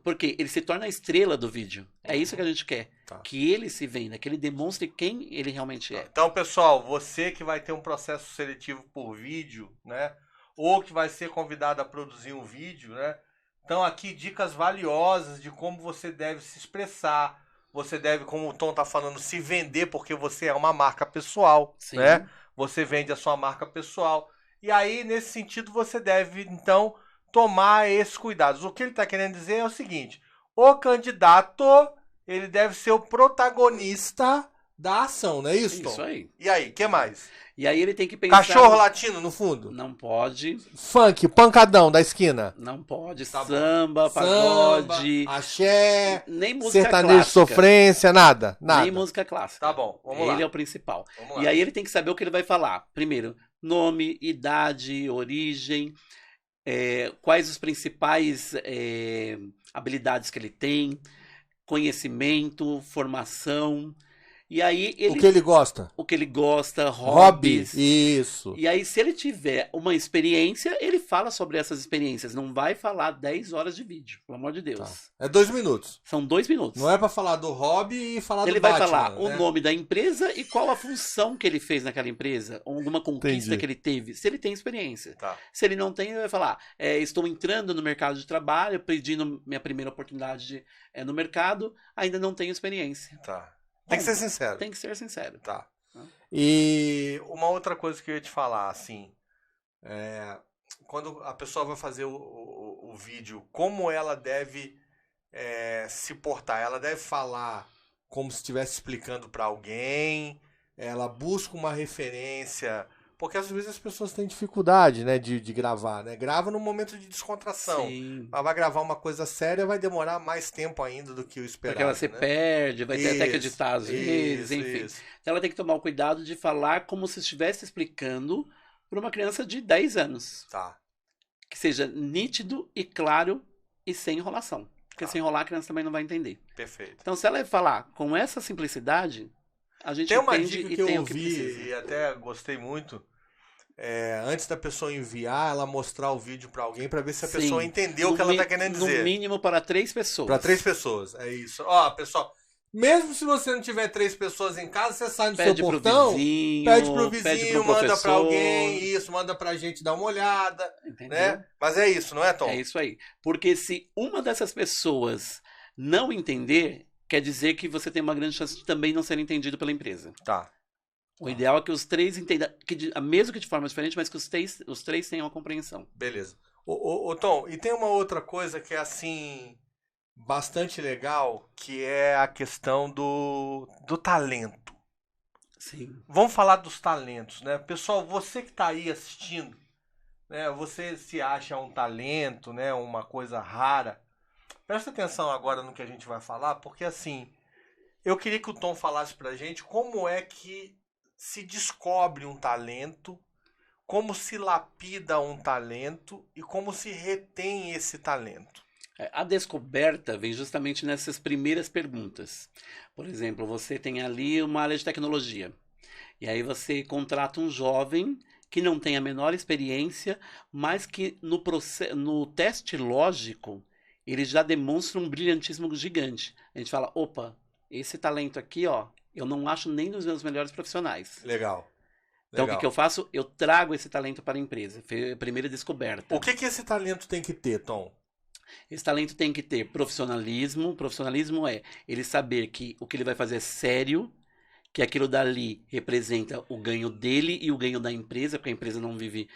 porque ele se torna a estrela do vídeo. É isso que a gente quer. Tá. Que ele se venda, que ele demonstre quem ele realmente é. Então, pessoal, você que vai ter um processo seletivo por vídeo, né? Ou que vai ser convidado a produzir um vídeo, né? Então, aqui dicas valiosas de como você deve se expressar. Você deve, como o Tom tá falando, se vender, porque você é uma marca pessoal, Sim. né? Você vende a sua marca pessoal. E aí, nesse sentido, você deve, então, tomar esses cuidados. O que ele está querendo dizer é o seguinte: o candidato, ele deve ser o protagonista da ação, não é isso, Tom? Isso aí. E aí, o que mais? E aí ele tem que pensar... Cachorro latino no fundo? Não pode. Funk, pancadão da esquina? Não pode. Tá bom. Samba, pagode... Samba, axé, nem música sertanejo, clássica. sofrência, nada. Nem música clássica. Tá bom, vamos lá. Ele é o principal. Vamos lá. E aí ele tem que saber o que ele vai falar. Primeiro, nome, idade, origem, quais os principais habilidades que ele tem, conhecimento, formação. E aí O que ele gosta? o que ele gosta, Hobby. hobbies. Isso. E aí, se ele tiver uma experiência, ele fala sobre essas experiências. Não vai falar 10 horas de vídeo, pelo amor de Deus. Tá. É 2 minutos. São 2 minutos. Não é pra falar do hobby e falar Ele do vai Batman, falar né? o nome da empresa e qual a função que ele fez naquela empresa, ou alguma conquista Entendi. que ele teve, se ele tem experiência. Tá. Se ele não tem, ele vai falar: estou entrando no mercado de trabalho, pedindo minha primeira oportunidade no mercado, ainda não tenho experiência. Tá. Tem que ser sincero. Tem que ser sincero. Tá. E uma outra coisa que eu ia te falar, assim, quando a pessoa vai fazer o vídeo, como ela deve se portar? Ela deve falar como se estivesse explicando para alguém, ela busca uma referência, porque às vezes as pessoas têm dificuldade, né, de gravar, né? Grava num momento de descontração. Sim. Ela vai gravar uma coisa séria, vai demorar mais tempo ainda do que o esperado. Porque ela se né? perde, vai ter até que Isso, editar às vezes, enfim. isso. Então ela tem que tomar o cuidado de falar como se estivesse explicando para uma criança de 10 anos. Tá. Que seja nítido e claro e sem enrolação. Porque Tá. se enrolar a criança também não vai entender. Perfeito. Então se ela falar com essa simplicidade, a gente Tem uma entende dica e que tem eu o que ouvi precisa. e até gostei muito. Antes da pessoa enviar, ela mostrar o vídeo pra alguém pra ver se a Sim. pessoa entendeu o que ela tá querendo dizer. No mínimo para 3 pessoas. Pra 3 pessoas, é isso. Ó, pessoal, mesmo se você não tiver 3 pessoas em casa, você sai no Pede seu pro portão, vizinho, pede pro pede vizinho, pro manda professor. pra alguém, isso, manda pra gente dar uma olhada, Entendeu? né? Mas é isso, não é, Tom? É isso aí. Porque se uma dessas pessoas não entender, quer dizer que você tem uma grande chance de também não ser entendido pela empresa. Tá. O ideal é que os 3 entendam, mesmo que de forma diferente, mas que os três tenham a compreensão. Beleza. Ô, Tom, e tem uma outra coisa que é assim bastante legal, que é a questão do talento. Sim. Vamos falar dos talentos, né? Pessoal, você que está aí assistindo, né? Você se acha um talento, né? Uma coisa rara. Presta atenção agora no que a gente vai falar, porque assim, eu queria que o Tom falasse pra gente como é que se descobre um talento, como se lapida um talento e como se retém esse talento. A descoberta vem justamente nessas primeiras perguntas. Por exemplo, você tem ali uma área de tecnologia. E aí você contrata um jovem que não tem a menor experiência, mas que no teste lógico ele já demonstra um brilhantismo gigante. A gente fala, opa, esse talento aqui, ó, eu não acho nem dos meus melhores profissionais. Legal. Então o Legal. que eu faço? Eu trago esse talento para a empresa. Foi a primeira descoberta. O que esse talento tem que ter, Tom? Esse talento tem que ter profissionalismo. Profissionalismo é ele saber que o que ele vai fazer é sério, que aquilo dali representa o ganho dele e o ganho da empresa, porque a empresa não vive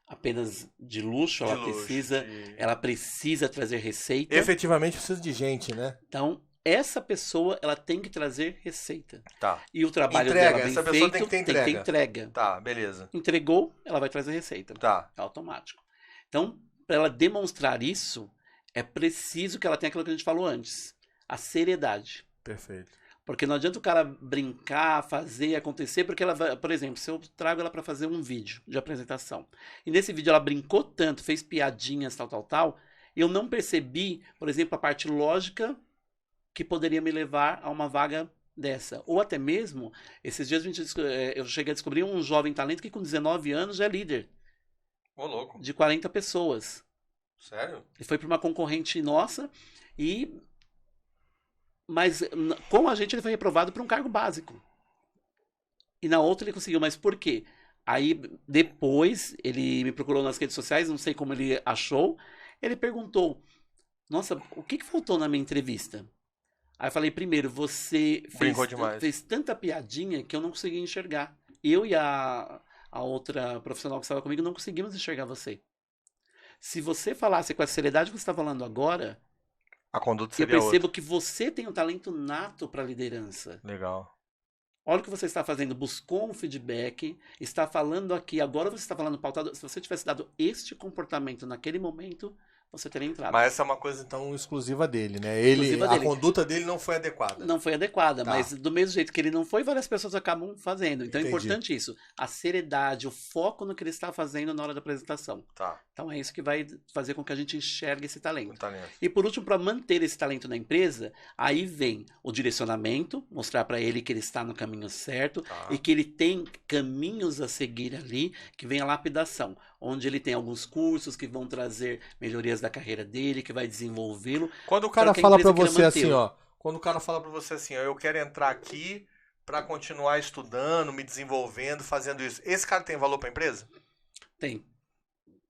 apenas de luxo, ela precisa trazer receita. Efetivamente precisa de gente, né? Então, essa pessoa, ela tem que trazer receita. Tá. E o trabalho dela bem essa feito pessoa tem que ter entrega. Tem que ter entrega. Tá, beleza. Entregou, ela vai trazer receita. Tá. É automático. Então, para ela demonstrar isso, é preciso que ela tenha aquilo que a gente falou antes. A seriedade. Perfeito. Porque não adianta o cara brincar, fazer acontecer, porque ela vai, por exemplo, se eu trago ela para fazer um vídeo de apresentação, e nesse vídeo ela brincou tanto, fez piadinhas, tal, eu não percebi, por exemplo, a parte lógica que poderia me levar a uma vaga dessa. Ou até mesmo, esses dias eu cheguei a descobrir um jovem talento que com 19 anos já é líder. Ô, louco. De 40 pessoas. Sério? Ele foi para uma concorrente nossa mas com a gente ele foi reprovado para um cargo básico. E na outra ele conseguiu, mas por quê? Aí depois ele me procurou nas redes sociais, não sei como ele achou, ele perguntou, nossa, o que faltou na minha entrevista? Aí eu falei, primeiro, você fez tanta piadinha que eu não consegui enxergar. Eu e a outra profissional que estava comigo não conseguimos enxergar você. Se você falasse com a seriedade que você está falando agora, a conduta seria eu percebo que você tem um talento nato para liderança. Legal. Olha o que você está fazendo, buscou um feedback, está falando aqui, agora você está falando pautado. Se você tivesse dado este comportamento naquele momento, você teria entrado. Mas essa é uma coisa, então, exclusiva dele, né? A conduta dele não foi adequada. Não foi adequada, mas do mesmo jeito que ele não foi, várias pessoas acabam fazendo. Então é importante isso. A seriedade, o foco no que ele está fazendo na hora da apresentação. Tá. Então é isso que vai fazer com que a gente enxergue esse talento. E por último, para manter esse talento na empresa, aí vem o direcionamento, mostrar para ele que ele está no caminho certo e que ele tem caminhos a seguir ali, que vem a lapidação, onde ele tem alguns cursos que vão trazer melhorias da carreira dele, que vai desenvolvê-lo. Quando o cara fala para você assim, ó, eu quero entrar aqui para continuar estudando, me desenvolvendo, fazendo isso. Esse cara tem valor para a empresa? Tem.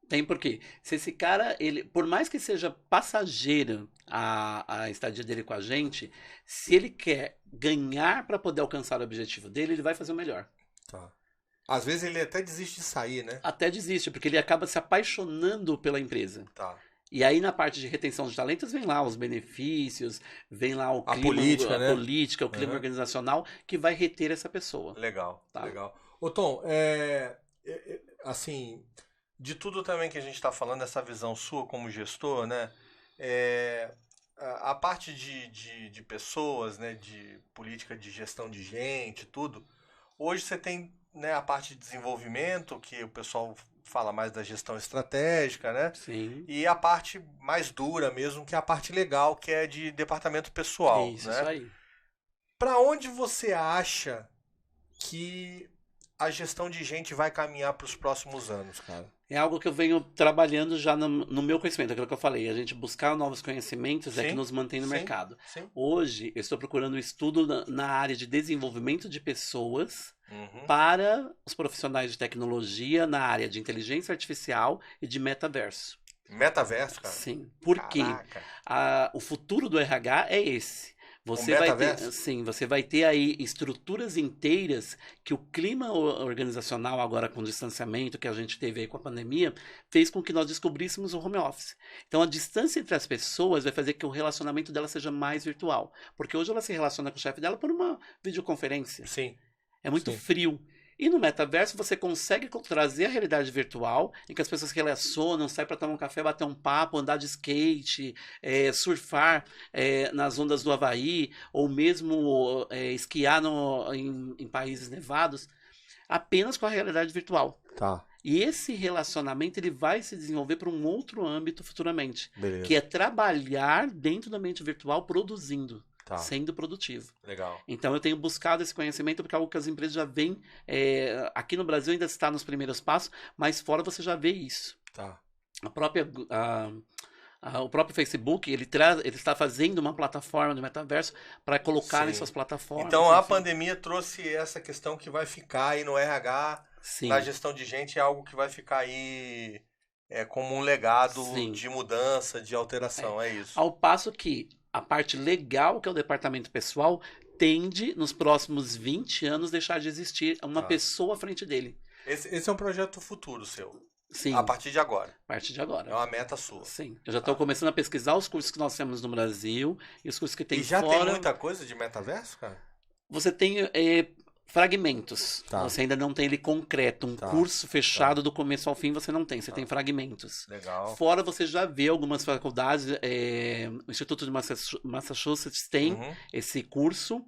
Tem porque se esse cara, por mais que seja passageiro a estadia dele com a gente, se ele quer ganhar para poder alcançar o objetivo dele, ele vai fazer o melhor. Tá. Às vezes ele até desiste de sair, né? Até desiste, porque ele acaba se apaixonando pela empresa. Tá. E aí na parte de retenção de talentos vem lá os benefícios, vem lá o clima, política, o clima organizacional que vai reter essa pessoa. Legal, legal. Ô Tom, assim, de tudo também que a gente está falando, essa visão sua como gestor, né? A parte de pessoas, né? De política de gestão de gente, tudo. Hoje você tem, né, a parte de desenvolvimento, que o pessoal fala mais da gestão estratégica, né? Sim. E a parte mais dura mesmo, que é a parte legal, que é de departamento pessoal. Isso aí. Para onde você acha que a gestão de gente vai caminhar para os próximos anos, cara? É algo que eu venho trabalhando já no meu conhecimento, aquilo que eu falei. A gente buscar novos conhecimentos é que nos mantém no mercado. Sim. Hoje, eu estou procurando um estudo na área de desenvolvimento de pessoas para os profissionais de tecnologia na área de inteligência artificial e de metaverso. Metaverso, cara? Sim. Porque o futuro do RH é esse. Você vai ter aí estruturas inteiras que o clima organizacional agora com o distanciamento que a gente teve aí com a pandemia fez com que nós descobríssemos o home office. Então a distância entre as pessoas vai fazer que o relacionamento dela seja mais virtual. Porque hoje ela se relaciona com o chefe dela por uma videoconferência. Sim. É muito frio. E no metaverso você consegue trazer a realidade virtual, em que as pessoas relacionam, saem para tomar um café, bater um papo, andar de skate, surfar nas ondas do Havaí, ou mesmo esquiar em países nevados, apenas com a realidade virtual. Tá. E esse relacionamento ele vai se desenvolver para um outro âmbito futuramente, Beleza. que é trabalhar dentro do ambiente virtual produzindo. Tá. Sendo produtivo. Legal. Então eu tenho buscado esse conhecimento porque é algo que as empresas já vêm. Aqui no Brasil ainda está nos primeiros passos, mas fora você já vê isso. Tá. O próprio Facebook ele está fazendo uma plataforma do metaverso para colocar em suas plataformas. Então a pandemia trouxe essa questão que vai ficar aí no RH, Sim. na gestão de gente, é algo que vai ficar aí como um legado de mudança, de alteração, é isso. Ao passo que a parte legal, que é o departamento pessoal, tende, nos próximos 20 anos, deixar de existir uma pessoa à frente dele. Esse é um projeto futuro seu? Sim. A partir de agora? A partir de agora. É uma meta sua? Sim. Eu já estou começando a pesquisar os cursos que nós temos no Brasil e os cursos que tem fora. E já tem muita coisa de metaverso, cara? Você tem fragmentos. Você ainda não tem ele concreto. Um curso fechado do começo ao fim você não tem. Você tem fragmentos. Legal. Fora você já vê algumas faculdades. O Instituto de Massachusetts tem esse curso.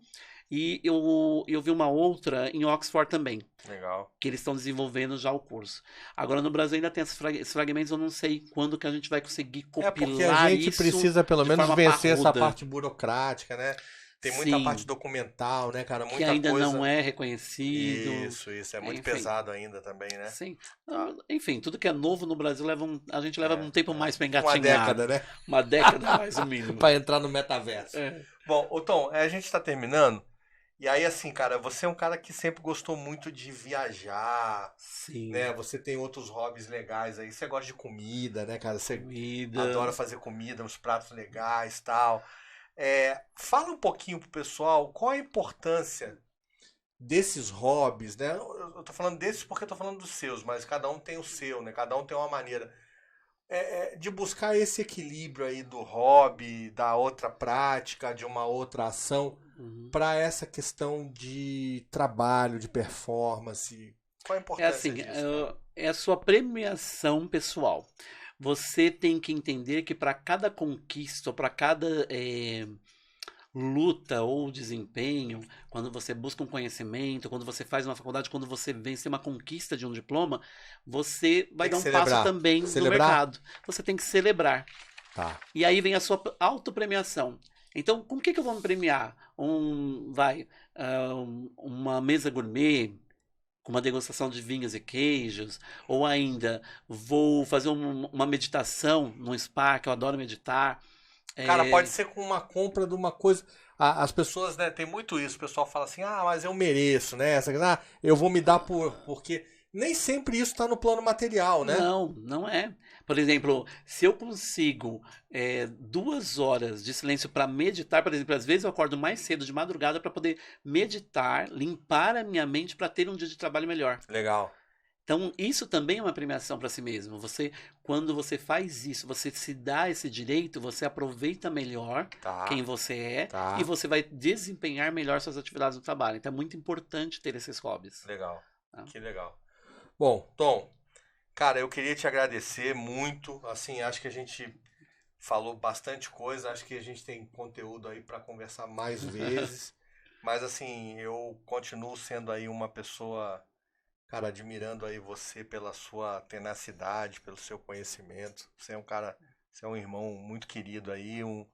E eu vi uma outra em Oxford também. Legal. Que eles estão desenvolvendo já o curso. Agora no Brasil ainda tem esses fragmentos. Eu não sei quando que a gente vai conseguir compilar isso. Porque a gente precisa pelo menos vencer essa parte burocrática, né? Tem muita parte documental, né, cara? Muita que ainda coisa... não é reconhecido. Isso. É muito pesado ainda também, né? Sim. Enfim, tudo que é novo no Brasil a gente leva um tempo mais para engatinhar. Uma década, né? Uma década mais, o mínimo. Para entrar no metaverso. Bom, Tom, a gente está terminando. E aí, assim, cara, você é um cara que sempre gostou muito de viajar. Sim. Né? Você tem outros hobbies legais aí. Você gosta de comida, né, cara? Você adora fazer comida, uns pratos legais e tal. Fala um pouquinho pro pessoal qual a importância desses hobbies, né? Eu tô falando desses porque eu tô falando dos seus, mas cada um tem o seu, né? Cada um tem uma maneira de buscar esse equilíbrio aí do hobby, da outra prática, de uma outra ação, para essa questão de trabalho, de performance. Qual a importância disso? É a sua premiação pessoal. Você tem que entender que para cada conquista, para cada luta ou desempenho, quando você busca um conhecimento, quando você faz uma faculdade, quando você vence uma conquista de um diploma, você vai dar um passo também no mercado. Você tem que celebrar. Tá. E aí vem a sua autopremiação. Então, com o que eu vou me premiar? Uma mesa gourmet, com uma degustação de vinhos e queijos, ou ainda vou fazer uma meditação num spa, que eu adoro meditar. Cara, pode ser com uma compra de uma coisa. As pessoas, né, tem muito isso. O pessoal fala assim, mas eu mereço, né? Eu vou me dar porque nem sempre isso está no plano material, né? Não é. Por exemplo, se eu consigo 2 horas de silêncio para meditar, por exemplo, às vezes eu acordo mais cedo de madrugada para poder meditar, limpar a minha mente para ter um dia de trabalho melhor. Legal. Então, isso também é uma premiação para si mesmo. Quando você faz isso, você se dá esse direito, você aproveita melhor quem você é e você vai desempenhar melhor suas atividades no trabalho. Então, é muito importante ter esses hobbies. Legal. Que legal. Bom, Tom, cara, eu queria te agradecer muito. Assim, acho que a gente falou bastante coisa. Acho que a gente tem conteúdo aí para conversar mais vezes. Mas, assim, eu continuo sendo aí uma pessoa... Cara, admirando aí você pela sua tenacidade, pelo seu conhecimento. Você é um irmão muito querido aí, um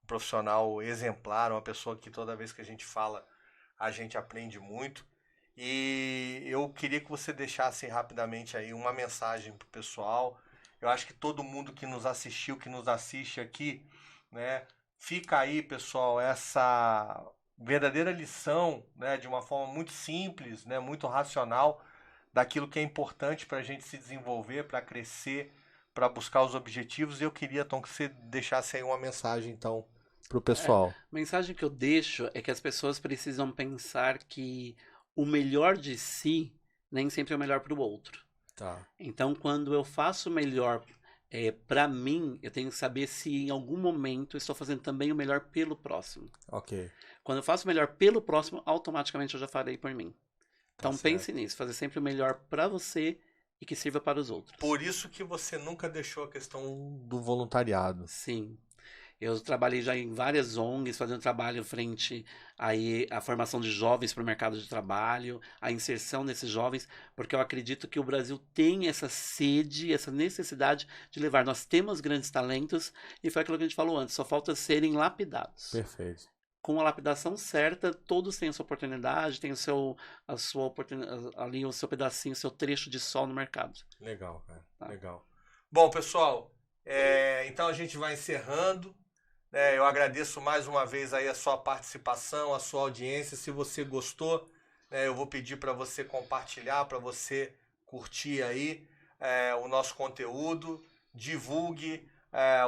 profissional exemplar, uma pessoa que toda vez que a gente fala, a gente aprende muito. E eu queria que você deixasse rapidamente aí uma mensagem pro pessoal. Eu acho que todo mundo que nos assistiu, que nos assiste aqui, né, fica aí, pessoal, essa verdadeira lição, né, de uma forma muito simples, né, muito racional, daquilo que é importante para a gente se desenvolver, para crescer, para buscar os objetivos. E eu queria, Tom, que você deixasse aí uma mensagem, então, para o pessoal. A mensagem que eu deixo é que as pessoas precisam pensar que o melhor de si nem sempre é o melhor para o outro. Tá. Então, quando eu faço o melhor para mim, eu tenho que saber se em algum momento eu estou fazendo também o melhor pelo próximo. Ok. Quando eu faço o melhor pelo próximo, automaticamente eu já farei por mim. Então pense nisso, fazer sempre o melhor para você e que sirva para os outros. Por isso que você nunca deixou a questão do voluntariado. Sim. Eu trabalhei já em várias ONGs, fazendo trabalho frente aí à formação de jovens para o mercado de trabalho, a inserção desses jovens, porque eu acredito que o Brasil tem essa sede, essa necessidade de levar. Nós temos grandes talentos e foi aquilo que a gente falou antes, só falta serem lapidados. Perfeito. Com a lapidação certa, todos têm a sua oportunidade, têm a sua oportunidade, ali o seu pedacinho, o seu trecho de sol no mercado. Legal, cara. Tá. Legal. Bom, pessoal, então a gente vai encerrando. Eu agradeço mais uma vez aí a sua participação, a sua audiência. Se você gostou, eu vou pedir para você compartilhar, para você curtir aí o nosso conteúdo. Divulgue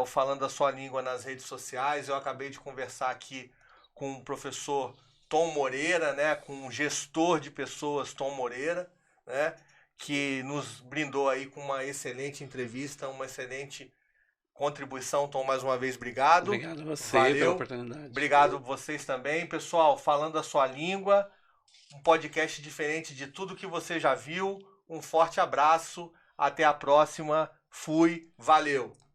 o Falando a Sua Língua nas redes sociais. Eu acabei de conversar aqui com o professor Tom Moreira, né, com o gestor de pessoas Tom Moreira, né, que nos brindou aí com uma excelente entrevista, uma excelente contribuição. Tom, mais uma vez, obrigado. Obrigado a você Valeu. pela oportunidade. Obrigado vocês também. Pessoal, Falando a Sua Língua, um podcast diferente de tudo que você já viu. Um forte abraço, até a próxima. Fui, valeu!